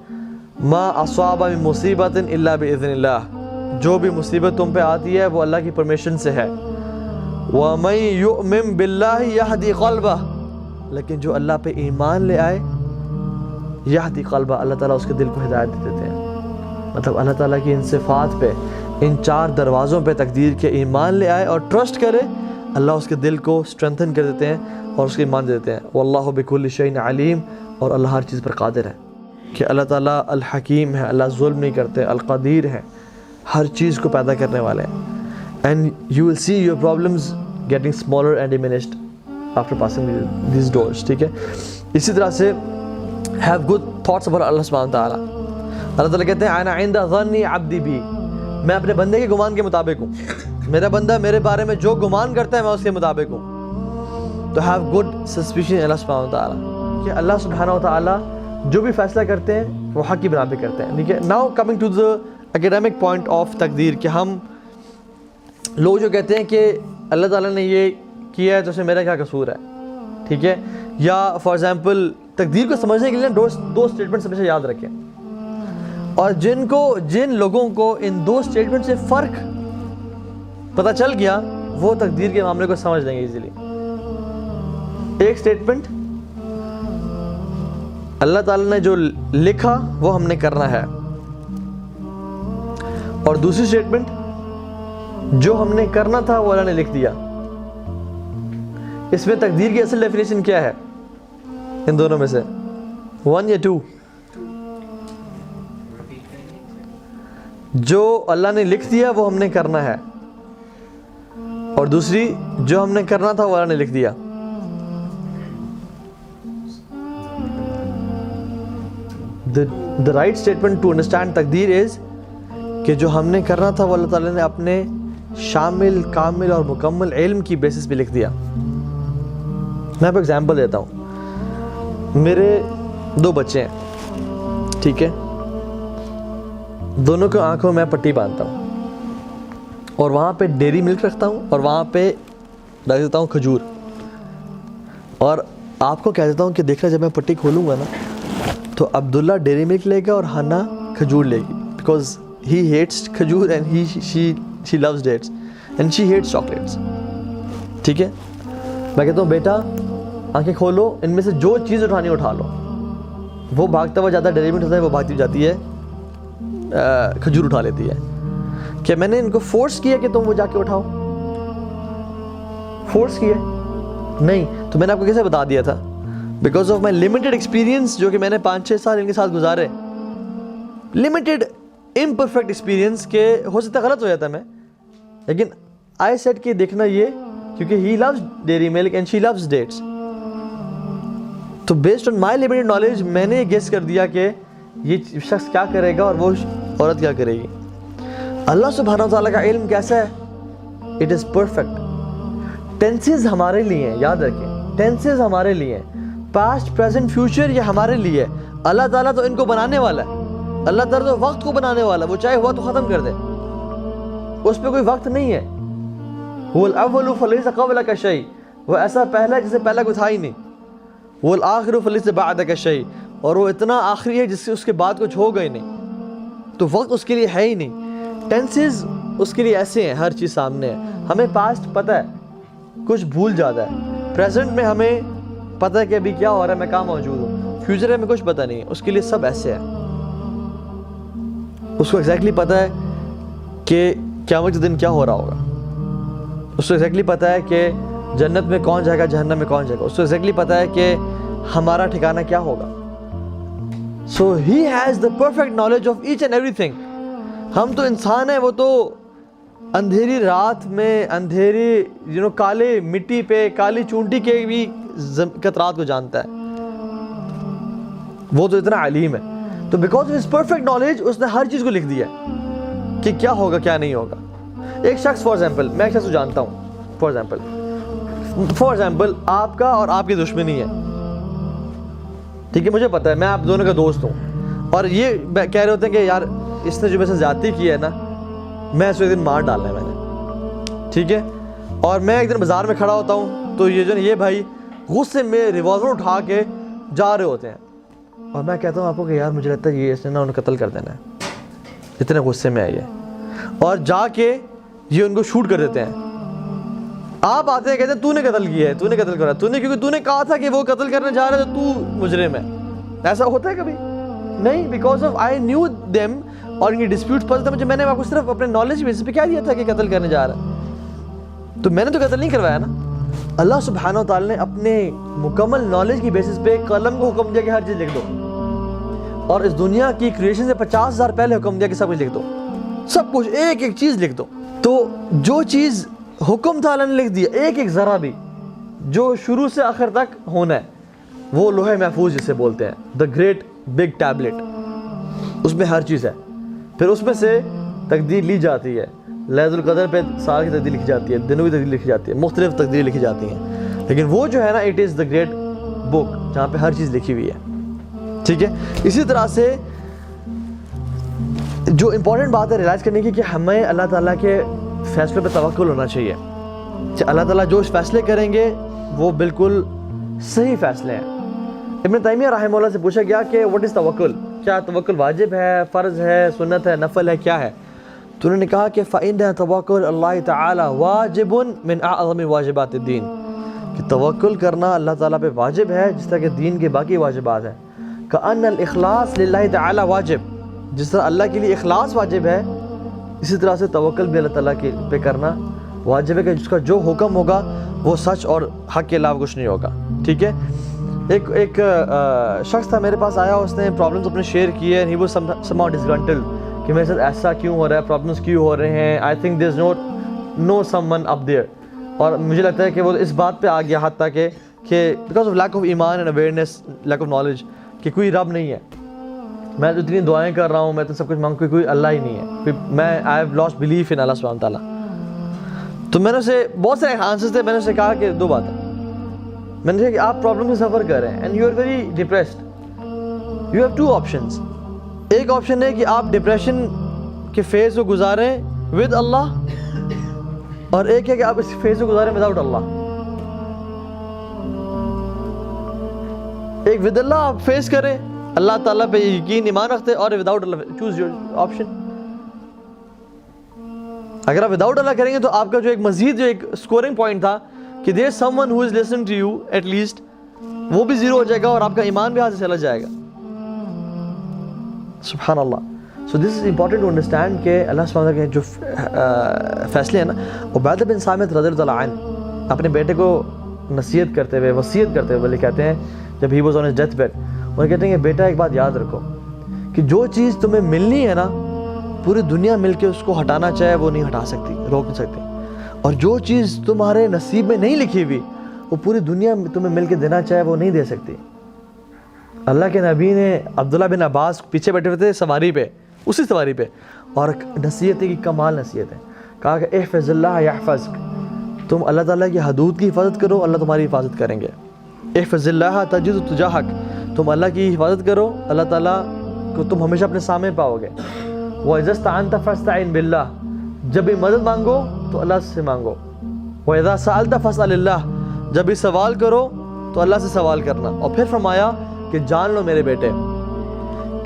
ما اصاب من مصیبت الا باذن اللہ, جو بھی مصیبت تم پہ آتی ہے وہ اللہ کی پرمیشن سے ہے. وَمَن يُؤْمِن بِاللَّهِ يَهْدِي قَلْبَهُ, لیکن جو اللہ پہ ایمان لے آئے, یہدی قلبہ, اللہ تعالیٰ اس کے دل کو ہدایت دے دیتے ہیں. مطلب اللہ تعالیٰ کی ان صفات پہ, ان چار دروازوں پہ تقدیر کے ایمان لے آئے اور ٹرسٹ کرے, اللہ اس کے دل کو اسٹرینتھن کر دیتے ہیں اور اس کو ایمان دے دیتے ہیں. وَاللَّهُ بِكُلِّ شَيْءٍ عَلِيمٌ, اور اللہ ہر چیز پر قادر ہے. کہ اللہ تعالیٰ الحکیم ہے, اللہ ظلم نہیں کرتے, القدیر ہے, ہر چیز کو پیدا کرنے والے ہیں. And you will see your problems getting smaller and diminished after passing these doors. ٹھیک ہے, اسی طرح سے have good thoughts about Allah subhanahu wa ta'ala. اللہ تعالیٰ کہتے ہیں انا عند ظن عبدی بی, میں اپنے بندے کے گمان کے مطابق ہوں, میرا بندہ میرے بارے میں جو گمان کرتا ہے میں اس کے مطابق ہوں. تو have good suspicion Allah subhanahu wa ta'ala, کہ اللہ سبحانہ و تعالیٰ جو بھی فیصلہ کرتے ہیں وہ حق کی بنا پہ کرتے ہیں. ٹھیک ہے, now coming to the academic point of تقدیر, کہ ہم لوگ جو کہتے ہیں کہ اللہ تعالیٰ نے یہ کیا ہے تو اس میں میرا کیا قصور ہے. ٹھیک ہے, یا فار ایگزامپل تقدیر کو سمجھنے کے لیے دو اسٹیٹمنٹس ہمیشہ یاد رکھیں, اور جن لوگوں کو ان دو اسٹیٹمنٹ سے فرق پتہ چل گیا وہ تقدیر کے معاملے کو سمجھ لیں گے ایزیلی. ایک اسٹیٹمنٹ, اللہ تعالیٰ نے جو لکھا وہ ہم نے کرنا ہے, اور دوسری اسٹیٹمنٹ, جو ہم نے کرنا تھا وہ اللہ نے لکھ دیا. اس میں تقدیر کی اصل ڈیفینیشن کیا ہے ان دونوں میں سے؟ 1 یا 2؟ جو اللہ نے لکھ دیا وہ ہم نے کرنا ہے, اور دوسری جو ہم نے کرنا تھا وہ اللہ نے لکھ دیا. The right statement to understand تقدیر is کہ جو ہم نے کرنا تھا وہ اللہ تعالیٰ نے اپنے شامل کامل اور مکمل علم کی بیسس پہ لکھ دیا. میں آپ کو ایگزامپل دیتا ہوں. میرے 2 بچے ہیں, ٹھیک ہے, دونوں کو آنکھوں میں پٹی باندھتا ہوں اور وہاں پہ ڈیری ملک رکھتا ہوں اور وہاں پہ رکھ دیتا ہوں کھجور, اور آپ کو کہہ دیتا ہوں کہ دیکھنا جب میں پٹی کھولوں گا نا تو عبداللہ ڈیری ملک لے گا اور ہنا کھجور لے گی, بیکاز ہی ہیٹس کھجور and she loves dates and she hates chocolates. ٹھیک ہے, میں کہتا ہوں بیٹا آنکھیں کھولو, ان میں سے جو چیز اٹھانی اٹھا لو. وہ بھاگتا ہوا جاتا ہے ڈیری ملک ہوتا ہے, وہ بھاگتی جاتی ہے کھجور اٹھا لیتی ہے. کہ میں نے ان کو فورس کیا کہ تم وہ جا کے اٹھاؤ؟ فورس کیا نہیں. تو میں نے آپ کو کیسے بتا دیا تھا؟ Because of my limited experience, جو کہ میں نے 5-6 سال ان کے ساتھ گزارے, لمیٹڈ امپرفیکٹ ایکسپیرینس, کہ ہو سکتا ہے غلط ہو جاتا میں, لیکن آئی سیٹ کہ دیکھنا یہ, کیونکہ he loves dairy milk and she loves dates. تو based on my limited knowledge میں نے گیس کر دیا کہ یہ شخص کیا کرے گا اور وہ عورت کیا کرے گی. اللہ سبحانہ وتعالیٰ کا علم کیسا ہے؟ It is perfect. ٹینسز ہمارے لیے ہیں, یاد رکھیں ٹینسز ہمارے لیے ہیں, پاسٹ پریزنٹ فیوچر یہ ہمارے لیے. اللہ تعالیٰ تو ان کو بنانے والا ہے, اللہ تعالیٰ تو وقت کو بنانے والا ہے, وہ چاہے ہوا تو ختم کر دے, اس پہ کوئی وقت نہیں ہے. هو الاول فليس قبلك شيء, وہ ایسا پہلا ہے جسے پہلا کوئی تھا ہی نہیں. وہ الآخر فليس بعدك شيء, اور وہ اتنا آخری ہے جس سے اس کے بعد کچھ ہوگا ہی نہیں, تو وقت اس کے لیے ہے ہی نہیں. ٹینسز اس کے لیے ایسے ہیں, ہر چیز سامنے ہے. ہمیں پاسٹ پتہ ہے, کچھ بھول جاتا ہے. پریزنٹ میں ہمیں پتہ ہے کہ ابھی کیا ہو رہا ہے, میں کہاں موجود ہوں. فیوچر میں کچھ پتہ نہیں ہے, اس کے لیے سب ایسے ہے. اس کو ایگزیکٹلی پتہ ہے کہ قیامت کے دن کیا ہو رہا ہوگا. اس کو ایگزیکٹلی پتہ ہے کہ جنت میں کون جائے گا, جہنم میں کون جائے گا. اس کو ایگزیکٹلی پتہ ہے کہ ہمارا ٹھکانہ کیا ہوگا. So he has the perfect knowledge of each and everything. ہم تو انسان ہیں, وہ تو اندھیری رات میں, اندھیری کالے مٹی پہ, کالی چونٹی کے بھی قطرات کو جانتا ہے. وہ تو اتنا علیم ہے. تو because of his perfect knowledge اس نے ہر چیز کو لکھ دیا ہے کہ کیا ہوگا کیا نہیں ہوگا. ایک شخص, فار ایگزامپل میں ایک شخص کو جانتا ہوں, فار ایگزامپل آپ کا اور آپ کی دشمنی ہے, ٹھیک ہے, مجھے پتا ہے, میں آپ دونوں کا دوست ہوں, اور یہ کہہ رہے ہوتے ہیں کہ یار اس نے جو میرے سے زیادتی کی ہے نا, میں اس کو ایک دن مار ڈالنا ہے میں نے, ٹھیک ہے. اور میں ایک دن بازار میں کھڑا ہوتا ہوں تو یہ بھائی غصے میں ریوالور اٹھا کے جا رہے ہوتے ہیں, اور میں کہتا ہوں آپ کو کہ یار مجھے لگتا ہے یہ اس نے نا انہیں قتل کر دینا ہے, اتنے غصے میں آئی ہے, اور جا کے یہ ان کو شوٹ کر دیتے ہیں. آپ آتے ہیں کہتے ہیں تو نے قتل کیا ہے, تو نے قتل کرا, تو نے, کیونکہ تو نے کہا تھا کہ وہ قتل کرنے جا رہا ہے تو مجرم ہے. ایسا ہوتا ہے کبھی نہیں, because of I knew them, اور ان کی ڈسپیوٹس پتہ تھا مجھے. میں نے آپ کو صرف اپنے نالج بیسس پہ کیا دیا تھا کہ قتل کرنے جا رہا ہے, تو میں نے تو قتل نہیں کروایا نا. اللہ سبحانہ و تعالیٰ نے اپنے مکمل نالج کی بیسس پہ قلم کو حکم دیا کہ ہر چیز لکھ دو, اور اس دنیا کی کریشن سے 50,000 پہلے حکم دیا کہ سب کچھ لکھ دو, سب کچھ ایک ایک چیز لکھ دو. تو جو چیز حکم تھا اللہ نے لکھ دیا, ایک ایک ذرہ بھی جو شروع سے آخر تک ہونا ہے, وہ لوح محفوظ جسے بولتے ہیں, دا گریٹ بگ ٹیبلٹ, اس میں ہر چیز ہے. پھر اس میں سے تقدیر لی جاتی ہے, لیلۃ القدر پہ سال کی تقدیر لکھی جاتی ہے, دنوں کی تقدیر لکھی جاتی ہے, مختلف تقدیر لکھی جاتی ہیں, لیکن وہ جو ہے نا اٹ از دا گریٹ بک جہاں پہ ہر چیز لکھی ہوئی ہے, ٹھیک ہے. اسی طرح سے جو امپورٹنٹ بات ہے ریلائز کرنے کی کہ ہمیں اللہ تعالیٰ کے فیصلے پہ توکل ہونا چاہیے, کہ اللہ تعالیٰ جو فیصلے کریں گے وہ بالکل صحیح فیصلے ہیں. ابن تیمیہ رحمہ اللہ سے پوچھا گیا کہ واٹ از توکل, کیا توکل واجب ہے, فرض ہے, سنت ہے, نفل ہے, کیا ہے؟ تو انہوں نے کہا کہ فَإِنَّ تَوَكُّلَ اللَّهِ تَعَالَى وَاجِبٌ مِنْ أَعْظَمِ واجبات الدین, کہ توکل کرنا اللہ تعالیٰ پہ واجب ہے جس طرح کہ دین کے باقی واجبات ہیں. كَأَنَّ الْإِخْلَاصِ لِلَّهِ تَعَالَى واجب, جس طرح اللہ کے لیے اخلاص واجب ہے, اسی طرح سے توکل بھی اللہ تعالیٰ کے پہ کرنا واجب ہے, کہ جس کا جو حکم ہوگا وہ سچ اور حق کے علاوہ کچھ نہیں ہوگا, ٹھیک ہے. ایک شخص تھا میرے پاس آیا, اس نے پرابلمس اپنے شیئر کیے, ہی واز سم ہاؤ ڈسگرنٹلڈ کہ میرے ساتھ ایسا کیوں ہو رہا ہے, پرابلمس کیوں ہو رہے ہیں, I think there is no someone up there. اور مجھے لگتا ہے کہ وہ اس بات پہ آ گیا حتیٰ کہ بیکاز آف لیک آف ایمان and awareness, lack of knowledge, کہ کوئی رب نہیں ہے. میں تو اتنی دعائیں کر رہا ہوں, میں تو سب کچھ مانگوں, کوئی اللہ ہی نہیں ہے, میں I have lost belief in اللہ سبحانہ تعالیٰ. تو میں نے اسے بہت سارے آنسرز تھے, میں نے اسے کہا کہ 2 باتیں. میں نے کہا کہ آپ پرابلم سے سفر کر رہے ہیں and you are very depressed, you have 2 options. ایک آپشن ہے کہ آپ ڈپریشن کے فیز کو گزاریں ود اللہ, اور ایک ہے کہ آپ اس فیز کو گزاریں وداؤٹ اللہ. ایک ود اللہ آپ فیس کریں, اللہ تعالیٰ پہ یقین ایمان رکھتے, اور without Allah choose your option. اگر آپ وداؤٹ اللہ کریں گے تو آپ کا جو ایک مزید جو ایک اسکورنگ پوائنٹ تھا کہ there someone who is listening to you at least بھی 0 ہو جائے گا اور آپ کا ایمان بھی ہاتھ سے چلا جائے گا. سبحان اللہ. سو دس از امپورٹنٹ ٹو انڈرسٹینڈ کہ اللہ سبحانہ کے جو فیصلے ہیں نا, عبادہ بن صامت رضی اللہ عنہ اپنے بیٹے کو نصیحت کرتے ہوئے, وصیت کرتے ہوئے, بولے کہتے ہیں جب he was on his death bed, وہ کہتے ہیں کہ بیٹا ایک بات یاد رکھو کہ جو چیز تمہیں ملنی ہے نا, پوری دنیا مل کے اس کو ہٹانا چاہے وہ نہیں ہٹا سکتی, روک نہیں سکتی. اور جو چیز تمہارے نصیب میں نہیں لکھی ہوئی وہ پوری دنیا تمہیں مل کے دینا چاہے وہ نہیں دے سکتی. اللہ کے نبی نے عبداللہ بن عباس پیچھے بیٹھے ہوئے تھے سواری پہ, اسی سواری پہ, اور نصیحت کی کمال نصیحت ہے. کہا کہ احفظ اللہ یحفظک, تم اللہ تعالیٰ کی حدود کی حفاظت کرو, اللہ تمہاری حفاظت کریں گے. احفظ اللہ تجد تجاہک, تم اللہ کی حفاظت کرو, اللہ تعالیٰ کو تم ہمیشہ اپنے سامنے پاؤ گے. وَإِذَا اسْتَعَنْتَ فَاسْتَعِنْ بِاللَّهِ, جب بھی مدد مانگو تو اللہ سے مانگو. وَإِذَا سَأَلْتَ فَاسْأَلِ اللَّهِ, جب بھی سوال کرو تو اللہ سے سوال کرنا. اور پھر فرمایا کہ جان لو میرے بیٹے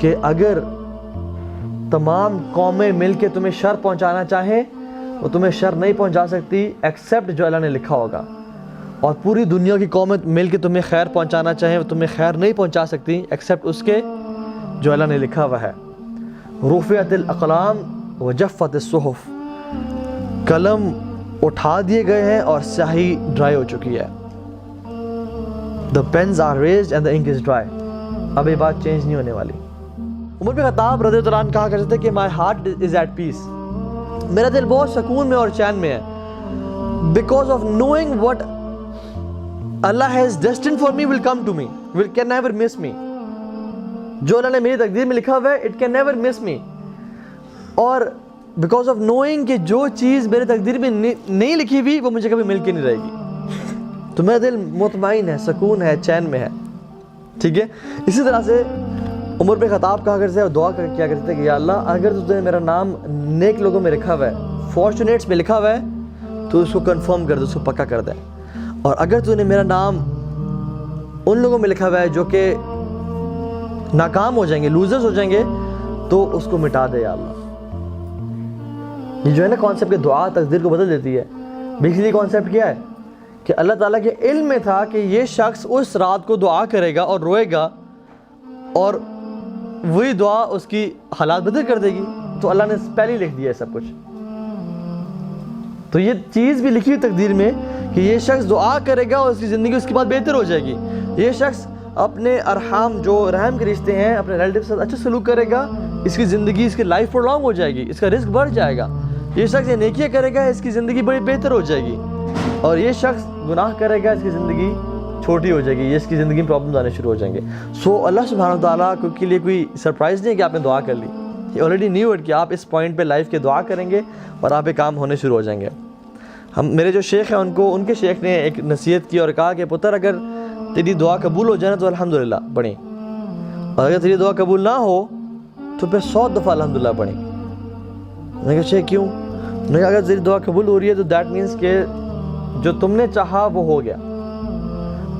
کہ اگر تمام قومیں مل کے تمہیں شر پہنچانا چاہیں وہ تمہیں شر نہیں پہنچا سکتی ایکسیپٹ جو اللہ نے لکھا ہوگا, اور پوری دنیا کی قومیں مل کے تمہیں خیر پہنچانا چاہیں وہ تمہیں خیر نہیں پہنچا سکتی ایکسیپٹ اس کے جو اللہ نے لکھا ہوا ہے. رفعت الاقلام وجفت الصحف, قلم اٹھا دیے گئے ہیں اور سیاہی ڈرائی ہو چکی ہے. The pens are raised and the ink is dry. اب یہ بات چینج نہیں ہونے والی. عمر بن خطاب رضی اللہ عنہ کہا کرتے تھے کہ my heart is at peace, میرا دل بہت سکون میں اور چین میں ہے, because of knowing what Allah has destined for me will come to me, can never miss me. جو اللہ نے میری تقدیر میں لکھا ہوا ہے it can never miss me, اور because of knowing کہ جو چیز میری تقدیر میں نہیں لکھی ہوئی وہ مجھے کبھی مل کے نہیں رہے گی, تو میرا دل مطمئن ہے, سکون ہے, چین میں ہے. ٹھیک ہے. اسی طرح سے عمر بن خطاب کہا کرتے تھے اور دعا کیا کرتے تھے کہ یا اللہ اگر تو نے میرا نام نیک لوگوں میں لکھا ہوا ہے, فارچونیٹس میں لکھا ہوا ہے, تو اس کو کنفرم کر دے, اس کو پکا کر دے. اور اگر تو نے میرا نام ان لوگوں میں لکھا ہوا ہے جو کہ ناکام ہو جائیں گے, لوزرز ہو جائیں گے, تو اس کو مٹا دے یا اللہ. یہ جو ہے نا کانسیپٹ کہ دعا تقدیر کو بدل دیتی ہے, بیسیکلی کانسیپٹ کیا ہے کہ اللہ تعالیٰ کے علم میں تھا کہ یہ شخص اس رات کو دعا کرے گا اور روئے گا, اور وہی دعا اس کی حالات بدل کر دے گی, تو اللہ نے پہلے ہی لکھ دیا ہے سب کچھ. تو یہ چیز بھی لکھی ہوئی تقدیر میں کہ یہ شخص دعا کرے گا اور اس کی زندگی اس کے بعد بہتر ہو جائے گی. یہ شخص اپنے ارحام جو رحم کے رشتے ہیں اپنے ریلیٹیو کے ساتھ اچھا سلوک کرے گا, اس کی زندگی, اس کی لائف پرولونگ ہو جائے گی, اس کا رزق بڑھ جائے گا. یہ شخص یہ نیکیاں کرے گا, اس کی زندگی بڑی بہتر ہو جائے گی. اور یہ شخص گناہ کرے گا, اس کی زندگی چھوٹی ہو جائے گی, یہ اس کی زندگی میں پرابلمز آنے شروع ہو جائیں گے. سو اللہ سبحانہ تعالیٰ کے لیے کوئی سرپرائز نہیں ہے کہ آپ نے دعا کر لی. یہ آلریڈی نیو اٹ کہ آپ اس پوائنٹ پہ لائف کے دعا کریں گے اور آپ یہ کام ہونے شروع ہو جائیں گے. میرے جو شیخ ہیں ان کے شیخ نے ایک نصیحت کی اور کہا کہ پتر اگر تیری دعا قبول ہو جائے نا تو الحمدللہ پڑھیں, اور اگر تیری دعا قبول نہ ہو تو پھر 100 دفعہ الحمدللہ پڑھیں. میں نے کہا شیخ کیوں؟ میں نے کہا اگر تیری دعا قبول ہو رہی ہے تو دیٹ مینس کہ جو تم نے چاہا وہ ہو گیا,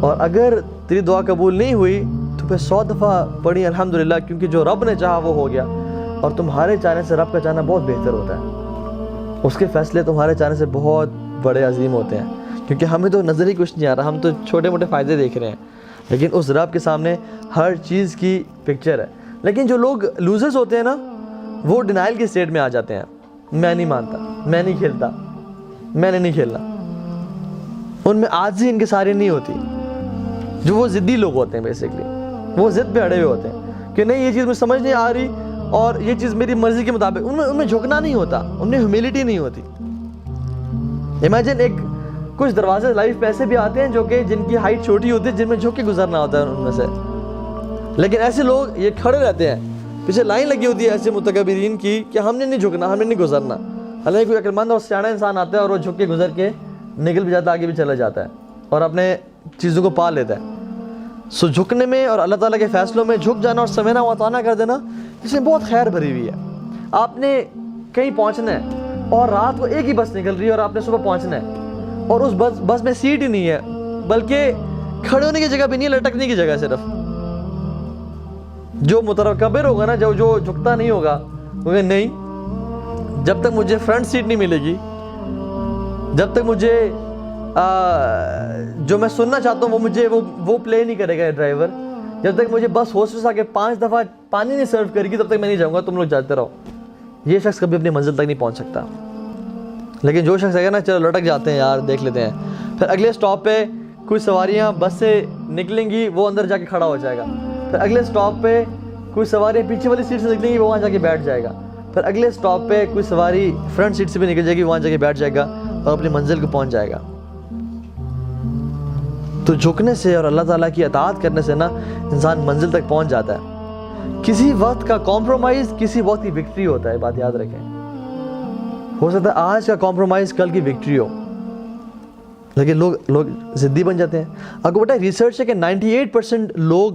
اور اگر تیری دعا قبول نہیں ہوئی تو پھر 100 دفعہ پڑھی الحمدللہ, کیونکہ جو رب نے چاہا وہ ہو گیا, اور تمہارے چاہنے سے رب کا چاہنا بہت بہتر ہوتا ہے. اس کے فیصلے تمہارے چاہنے سے بہت بڑے عظیم ہوتے ہیں, کیونکہ ہمیں تو نظر ہی کچھ نہیں آ رہا, ہم تو چھوٹے موٹے فائدے دیکھ رہے ہیں, لیکن اس رب کے سامنے ہر چیز کی پکچر ہے. لیکن جو لوگ لوزرز ہوتے ہیں نا وہ ڈینائل کی اسٹیٹ میں آ جاتے ہیں, میں نہیں مانتا, میں نہیں کھیلتا, میں نے نہیں کھیلنا. ان میں عاجزی ان کے سارے نہیں ہوتی. جو وہ ضدی لوگ ہوتے ہیں بیسیکلی, وہ ضد پہ اڑے ہوئے ہوتے ہیں کہ نہیں یہ چیز مجھے سمجھ نہیں آ رہی اور یہ چیز میری مرضی کے مطابق. ان میں جھکنا نہیں ہوتا, ان میں ہیوملٹی نہیں ہوتی. امیجن ایک کچھ دروازے لائف پہ ایسے بھی آتے ہیں جو کہ جن کی ہائٹ چھوٹی ہوتی ہے, جن میں جھک کے گزرنا ہوتا ہے ان میں سے, لیکن ایسے لوگ یہ کھڑے رہتے ہیں, پیچھے لائن لگی ہوتی ہے ایسے متکبرین کی کہ ہم نے نہیں جھکنا, ہم نے نہیں گزرنا, حالانکہ کوئی عقلمند اور سیاح انسان آتا ہے اور وہ جھک کے گزر کے نکل بھی جاتا ہے, آگے بھی چلا جاتا ہے اور اپنے چیزوں کو پا لیتا ہے. سو جھکنے میں اور اللہ تعالیٰ کے فیصلوں میں جھک جانا اور سمعنا و اطاعنا کر دینا, اس میں بہت خیر بھری ہوئی ہے. آپ نے کہیں پہنچنا ہے اور رات کو ایک ہی بس نکل رہی ہے اور آپ نے صبح پہنچنا ہے, اور اس بس میں سیٹ ہی نہیں ہے, بلکہ کھڑے ہونے کی جگہ بھی نہیں ہے, لٹکنے کی جگہ صرف. جو متکبر ہوگا نا, جو جھکتا نہیں ہوگا, وہ نہیں, جب تک مجھے فرنٹ سیٹ نہیں ملے گی, جب تک مجھے جو میں سننا چاہتا ہوں وہ مجھے وہ پلے نہیں کرے گا ڈرائیور, جب تک مجھے بس ہوسٹس آ کے 5 دفعہ پانی نہیں سرو کرے گی تب تک میں نہیں جاؤں گا, تم لوگ جاتے رہو. یہ شخص کبھی اپنی منزل تک نہیں پہنچ سکتا. لیکن جو شخص ہے نا, چلو لٹک جاتے ہیں یار, دیکھ لیتے ہیں, پھر اگلے سٹاپ پہ کوئی سواریاں بس سے نکلیں گی, وہ اندر جا کے کھڑا ہو جائے گا. پھر اگلے سٹاپ پہ کوئی سواریاں پیچھے والی سیٹ سے نکلیں گی, وہ وہاں جا کے بیٹھ جائے گا. پھر اگلے سٹاپ پہ کوئی سواری فرنٹ سیٹ سے بھی نکل جائے گی, وہاں جا کے بیٹھ جائے گا اور اپنی منزل کو پہنچ جائے گا. تو جھکنے سے اور اللہ تعالیٰ کی اطاعت کرنے سے نا انسان منزل تک پہنچ جاتا ہے. کسی وقت کا کمپرومائز کسی وقت کی وکٹری ہوتا ہے, بات یاد رکھیں. ہو سکتا ہے آج کا کمپرومائز کل کی وکٹری ہو, لیکن لوگ ضدی بن جاتے ہیں. آپ کو پتہ ہے ریسرچ ہے کہ 98% لوگ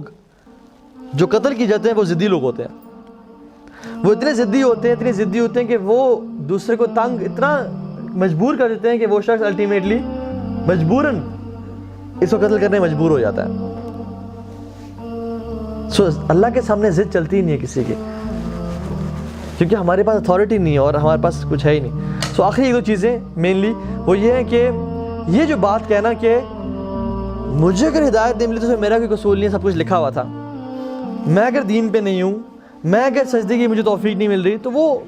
جو قتل کی جاتے ہیں وہ ضدی لوگ ہوتے ہیں. وہ اتنے ضدی ہوتے ہیں کہ وہ دوسرے کو تنگ اتنا مجبور کر دیتے ہیں کہ وہ شخص الٹیمیٹلی مجبوراً اس کو قتل کرنے مجبور ہو جاتا ہے. سو اللہ کے سامنے ضد چلتی ہی نہیں ہے کسی کی, کیونکہ ہمارے پاس اتھارٹی نہیں ہے اور ہمارے پاس کچھ ہے ہی نہیں. سو آخری 1-2 چیزیں مینلی وہ یہ ہے کہ یہ جو بات کہنا کہ مجھے اگر ہدایت نہیں ملی تو میرا کوئی قصور نہیں ہے, سب کچھ لکھا ہوا تھا, میں اگر دین پہ نہیں ہوں, میں اگر سجدے کی مجھے توفیق نہیں مل رہی تو وہ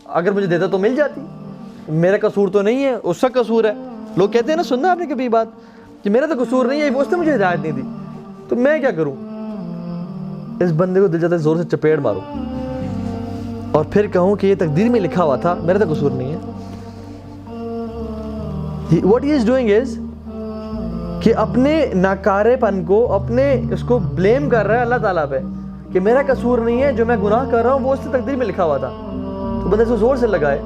اگر مجھے دیتا تو مل جاتی, میرا قصور تو نہیں ہے, اس کا قصور ہے. لوگ کہتے ہیں نا, سننا آپ نے کبھی بات کہ میرا تو قصور نہیں ہے, وہ اس نے مجھے ہدایت نہیں دی, تو میں کیا کروں. اس بندے کو دل چاہتا ہے زور سے چپیڑ ماروں اور پھر کہوں کہ یہ تقدیر میں لکھا ہوا تھا, میرا تو قصور نہیں ہے. What he is doing is کہ اپنے ناکارے پن کو, اپنے اس کو بلیم کر رہا ہے اللہ تعالیٰ پہ کہ میرا قصور نہیں ہے, جو میں گناہ کر رہا ہوں وہ اس سے تقدیر میں لکھا ہوا تھا. تو بندے اس کو زور سے لگائے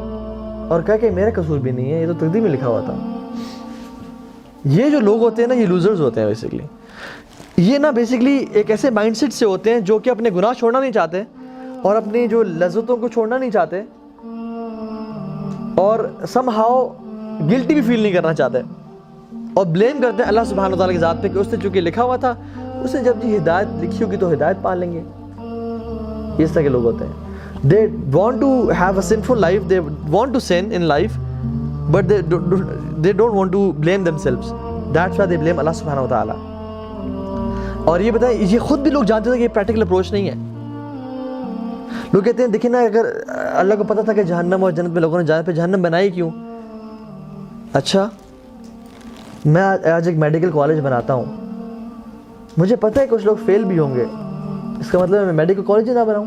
اور کہا کہ میرا قصور بھی نہیں ہے, یہ تو تقدیر میں لکھا ہوا تھا. یہ جو لوگ ہوتے ہیں نا, یہ لوزرز ہوتے ہیں بیسکلی. یہ نا بیسکلی ایک ایسے مائنڈ سیٹ سے ہوتے ہیں جو کہ اپنے گناہ چھوڑنا نہیں چاہتے اور اپنی جو لذتوں کو چھوڑنا نہیں چاہتے اور سم ہاؤ گلٹی بھی فیل نہیں کرنا چاہتے اور بلیم کرتے ہیں اللہ سبحانہ وتعالیٰ کی ذات پہ کہ اس نے چونکہ لکھا ہوا تھا, اس نے جب ہدایت لکھی ہوگی تو ہدایت پا لیں گے. اس طرح کے لوگ ہوتے ہیں. They want to have a sinful life, they want to sin in life, but they don't want to blame themselves. That's why they blame Allah subhanahu wa ta'ala. اور یہ بتائیں, یہ خود بھی لوگ جانتے تھے کہ یہ پریکٹیکل اپروچ نہیں ہے. لوگ کہتے ہیں دیکھیں نا, اگر اللہ کو پتہ تھا کہ جہنم اور جنت میں لوگوں نے جانے پہ جہنم بنائی کیوں. اچھا, میں آج ایک میڈیکل کالج بناتا ہوں, مجھے پتہ ہے کچھ لوگ فیل بھی ہوں گے, اس کا مطلب میں میڈیکل کالج ہی نہ بناؤں.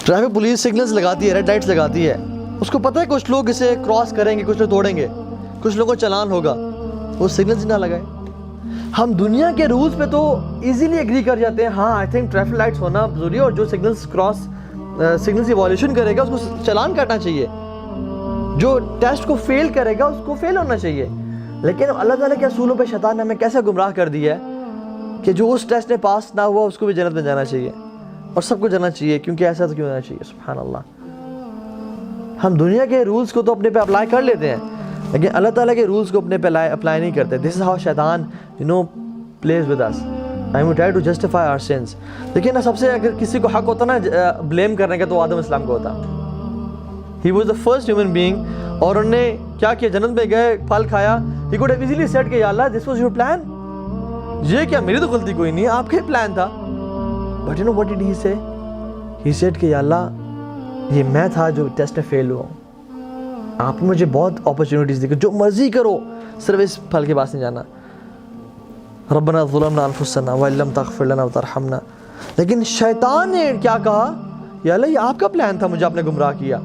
ٹریفک پولیس سگنلز لگاتی ہے, ریڈ لائٹس لگاتی ہے, اس کو پتہ ہے کچھ لوگ اسے کراس کریں گے, کچھ لوگ توڑیں گے, کچھ لوگوں کو چلان ہوگا, وہ سگنلز ہی نہ لگائے. ہم دنیا کے رولز پہ تو ایزیلی ایگری کر جاتے ہیں, ہاں آئی تھنک ٹریفک لائٹس ہونا ضروری ہے اور جو سگنلز کی وائلیشن کرے گا اس کو چلان کاٹنا چاہیے, جو ٹیسٹ کو فیل کرے گا اس کو فیل ہونا چاہیے. لیکن اللہ تعالیٰ کے اصولوں پہ شیطان نے ہمیں کیسے گمراہ کر دیا ہے کہ جو اس ٹیسٹ میں پاس نہ ہوا اس کو بھی جنت میں جانا چاہیے اور سب کو جانا چاہیے, کیونکہ ایسا تو کیوں ہونا چاہیے. سبحان اللہ. ہم دنیا کے رولز کو تو اپنے پہ اپلائی کر لیتے ہیں, لیکن اللہ تعالیٰ کے رولز کو اپنے پہ اپلائی نہیں کرتے. دس از ہاؤ شیطان plays with us. I will try to justify our sins. لیکن سب سے اگر کسی کو حق ہوتا نا بلیم کرنے کا تو آدم اسلام کو ہوتا. He was the first human being, اور انہوں نے کیا کیا, جنت میں گئے, پھل کھایا. He could have easily said کہ یا اللہ this was your plan, یہ کیا میری تو غلطی کوئی نہیں ہے, آپ کا ہی پلان تھا. But you know what did he say? He said کہ یا اللہ یہ میں تھا جو ٹیسٹ میں فیل ہوا ہوں, آپ نے مجھے بہت اپرچونیٹیز دی کہ جو مرضی کرو, صرف اس پھل کے پاس نہیں جانا. ربنا ظلمنا انفسنا وان لم تغفر لنا وترحمنا. لیکن شیطان نے کیا کہا, یا اللہ یہ آپ کا پلان تھا, مجھے آپ نے گمراہ کیا,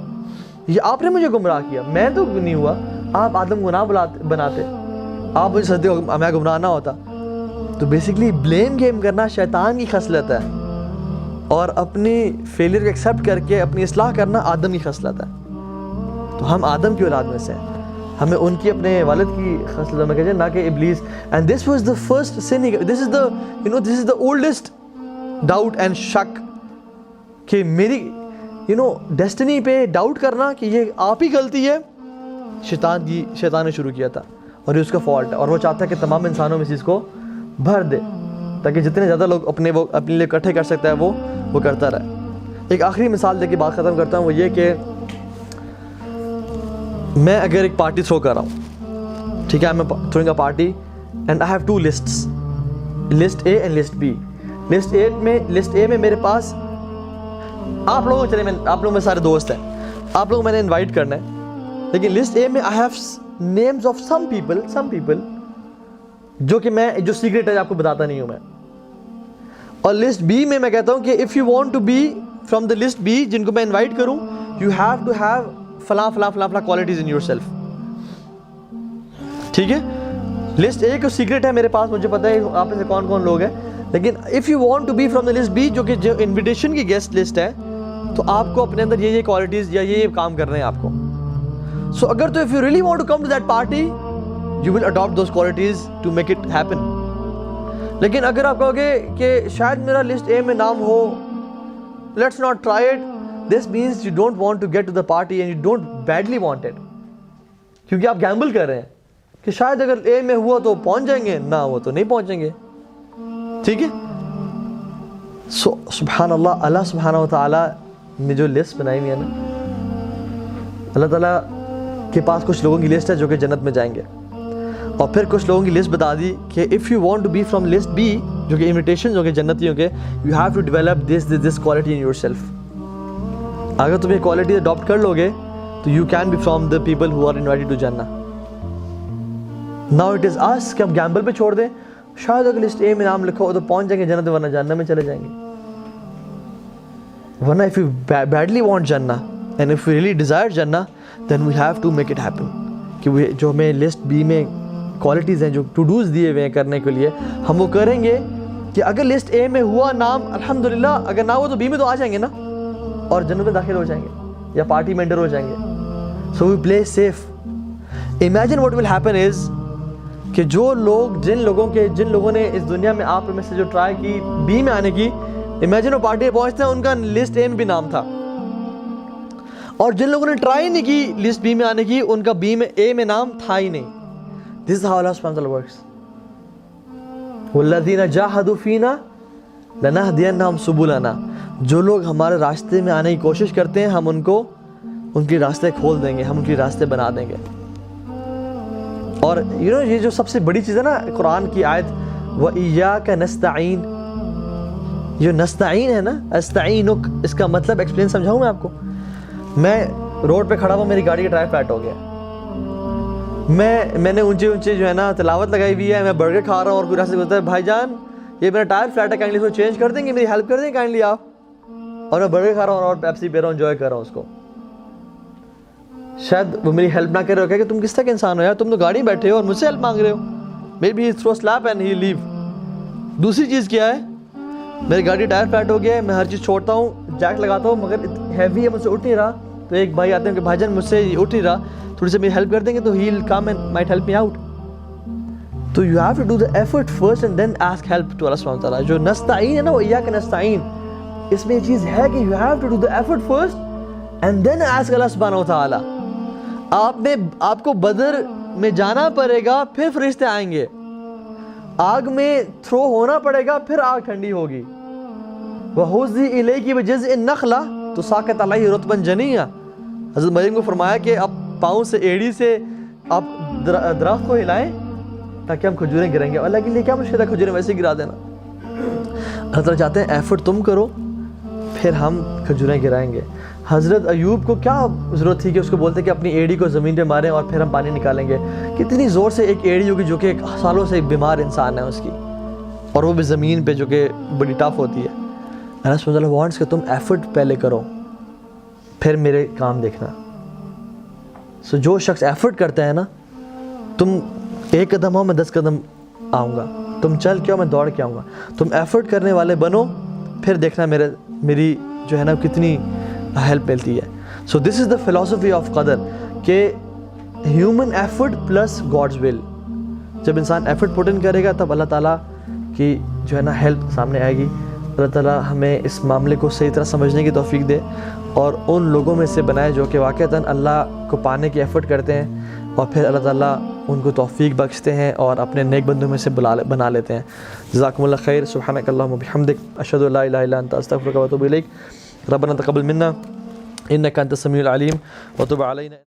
یہ آپ نے مجھے گمراہ کیا, میں تو نہیں ہوا, آپ آدم گناہ بناتے, آپ مجھے سجدے میں گمراہ نہ ہوتا. تو بیسکلی بلیم گیم کرنا شیطان کی خصلت ہے اور اپنی فیلئر کو ایکسیپٹ کر کے اپنی اصلاح کرنا آدم کی خصلت ہے. تو ہم آدم کی اولاد میں سے ہیں, ہمیں ان کی اپنے والد کی خصلت میں کہتے ہیں, نہ کہ ابلیس. And this was the first sin, this is the this is the oldest doubt and شک, کہ میری ڈیسٹنی پہ ڈاؤٹ کرنا کہ یہ آپ ہی غلطی ہے, شیطان نے شروع کیا تھا اور یہ اس کا فالٹ ہے, اور وہ چاہتا ہے کہ تمام انسانوں میں اس چیز کو بھر دے تاکہ جتنے زیادہ لوگ اپنے لیے اکٹھے کر سکتا ہے وہ کرتا رہے. ایک آخری مثال دے کے بات ختم کرتا ہوں, وہ یہ کہ میں اگر ایک پارٹی تھرو کر رہا ہوں, ٹھیک ہے, میں throwing a party and I have 2 lists, list A and list B. List A میں میرے پاس آپ لوگوں چلے, آپ لوگ میں سارے دوست ہیں, آپ لوگ میں نے انوائٹ کرنا ہے, لیکن لسٹ اے میں I have names of some people جو سیکریٹ ہے, آپ کو بتاتا نہیں ہوں میں. اور لسٹ بی میں کہتا ہوں کہ if you want to be from the list B, جن کو میں انوائٹ کروں, یو ہیو ٹو ہیو فلاں کوالٹیز ان یور سیلف. ٹھیک ہے, لسٹ اے کو سیکریٹ ہے میرے پاس, مجھے پتا ہے آپ میں سے کون کون لوگ ہیں, لیکن if you want to be from the list B, جو انویٹیشن کی گیسٹ لسٹ ہے, تو آپ کو اپنے اندر یہ کوالٹیز یا یہ کام کرنے ہیں آپ کو. سو اگر تو if you really want to come to that party, you will adapt those qualities to make it happen. لیکن اگر آپ کہو گے کہ شاید میرا لسٹ اے میں نام ہو, let's not try it, this means you don't want to get to the party and you don't badly want it, کیونکہ آپ گیمبل کر رہے ہیں کہ شاید اگر اے میں ہوا تو پہنچ جائیں گے, نہ ہوا تو نہیں پہنچیں گے. ٹھیک ہے, سو سبحان اللہ, اللہ سبحانہ و تعالیٰ نے جو لسٹ بنائی ہوئی ہے نا, اللہ تعالیٰ کے پاس کچھ لوگوں کی لسٹ ہے جو کہ جنت میں جائیں گے, اور پھر کچھ لوگوں کی لسٹ بتا دی کہ if you want to be from list B, جو کہ انویٹیشن جو کہ جنتیوں کے, you have to develop this quality in yourself. اگر تم یہ کوالٹی اڈاپٹ کر لو گے تو you can be from the people who are invited to جنہ. ناؤ اٹ از اس کہ ہم گیمبل پہ چھوڑ دیں, شاید اگر لسٹ اے میں نام لکھا ہو تو پہنچ جائیں گے جنت, ورنہ جہنم میں چلے جائیں گے. ورنہ اف یو بیڈلی وانٹ جنہ and if you really desire جنہ, then we have to make it happen. کہ وہ جو ہمیں لسٹ بی میں کوالٹیز ہیں, جو ٹو ڈوز دیے ہوئے ہیں کرنے کے لیے, ہم وہ کریں گے. کہ اگر لسٹ اے میں ہوا نام الحمدللہ, اگر نہ ہوا تو بی میں تو آ جائیں گے نا, اور جنت میں داخل ہو جائیں گے یا پارٹی میں انٹر ہو جائیں گے. So we play safe. Imagine what will happen is کہ جن لوگوں نے اس دنیا میں آپ میں سے جو ٹرائی کی بی میں آنے کی, امیجن وہ پارٹی پہنچتے ہیں, ان کا لسٹ اے میں بھی نام تھا, اور جن لوگوں نے ٹرائی نہیں کی لسٹ بی میں آنے کی, ان کا بی میں اے میں نام تھا ہی نہیں. دس از ہاؤ اللہ سبحانہ وتعالی ورکس. والذین جاہدوا فینا لنہدینہم سبلنا, جو لوگ ہمارے راستے میں آنے کی کوشش کرتے ہیں, ہم ان کے راستے کھول دیں گے, ہم ان کے راستے بنا دیں گے. اور یہ جو سب سے بڑی چیز ہے نا قرآن کی آیت, وَإِيَّاكَ نَسْتَعِينُ, جو نستعین ہے نا, استعینک, اس کا مطلب ایکسپلین سمجھاؤں میں آپ کو. میں روڈ پہ کھڑا ہوا, میری گاڑی کا ٹائر فلیٹ ہو گیا, میں نے اونچے جو ہے نا تلاوت لگائی ہوئی ہے, میں برگر کھا رہا ہوں, اور کوئی راستے بولتا ہے بھائی جان یہ میرا ٹائر فلیٹ ہے, کائنڈلی اس کو چینج کر دیں گے, میری ہیلپ کر دیں گے کائنڈلی آپ, اور میں برگر کھا رہا ہوں اور پیپسی پی رہا ہوں, انجوائے کر رہا ہوں اس کو. شاید وہ میری ہیلپ نہ کر رہے ہو کہ تم کس طرح کے انسان ہو یار, تم تو گاڑی میں بیٹھے ہو اور مجھ سے ہیلپ مانگ رہے ہو. Maybe through sleep and he leave. دوسری چیز کیا ہے, میری گاڑی ٹائر فلیٹ ہو گیا ہے, میں ہر چیز چھوڑتا ہوں, جیک لگاتا ہوں, مگر ہیوی ہے, مجھ سے اٹھ نہیں رہا, تو ایک بھائی آتے ہیں کہ بھائی جان مجھ سے اٹھ نہیں رہا, تھوڑی سی میری ہیلپ کر دیں گے, تو he will come and might help me out. تو you have to do the effort first and then ask help to اللہ سبحانہ وتعالیٰ. جو نستعین ہے نا, وہ ایاک نستعین, اس میں یہ چیز ہے کہ you have to do the effort first and then ask اللہ سبحانہ وتعالیٰ. آپ کو بدر میں جانا پڑے گا, پھر فرشتے آئیں گے, آگ میں تھرو ہونا پڑے گا, پھر آگ ٹھنڈی ہوگی. وَحُزِّ إِلَيْكِ بِجِذْعِ النَّخْلَةِ تُسَاقِطْ عَلَيْهِ رُطْبًا جَنِيًّا. حضرت مریم کو فرمایا کہ آپ پاؤں سے, ایڑی سے آپ درخت کو ہلائیں تاکہ ہم کھجوریں گریں گے. اللہ کے لیے کیا مشکل ہے کھجوریں ویسے گرا دینا. اللہ تعالیٰ چاہتے ہیں ایفرٹ تم کرو, پھر ہم کھجوریں گرائیں گے. حضرت ایوب کو کیا ضرورت تھی کہ اس کو بولتے کہ اپنی ایڑی کو زمین پہ ماریں اور پھر ہم پانی نکالیں گے. کتنی زور سے ایک ایڑی ہوگی جو کہ سالوں سے ایک بیمار انسان ہے اس کی, اور وہ بھی زمین پہ, جو کہ بڑی ٹف ہوتی ہے. اللہ سبحانہ وتعالیٰ وانٹس کہ تم ایفرٹ پہلے کرو, پھر میرے کام دیکھنا. سو جو شخص ایفرٹ کرتا ہے نا, تم 1 قدم آؤ میں 10 قدم آؤں گا, تم چل کے آؤ میں دوڑ کے آؤں گا. تم ایفرٹ کرنے والے بنو, پھر دیکھنا میری جو ہے نا کتنی ہیلپ ملتی ہے. سو دس از دا فلاسفی آف قدر, کہ ہیومن ایفرٹ پلس گاڈز ول. جب انسان ایفرٹ پٹ ان کرے گا تب اللہ تعالیٰ کی جو ہے نا ہیلپ سامنے آئے گی. اللہ تعالیٰ ہمیں اس معاملے کو صحیح طرح سمجھنے کی توفیق دے اور ان لوگوں میں سے بنائے جو کہ واقعتاً اللہ کو پانے کی ایفرٹ کرتے ہیں اور پھر اللہ تعالیٰ ان کو توفیق بخشتے ہیں اور اپنے نیک بندوں میں سے بنا لیتے ہیں. جزاکم اللہ خیر. سبحانک اللہم و بحمدک اشہد ان لا الہ الا انت استغفرک و اتوب الیک. ربنا تقبل منا انک انت السمیع العلیم وتب علینا.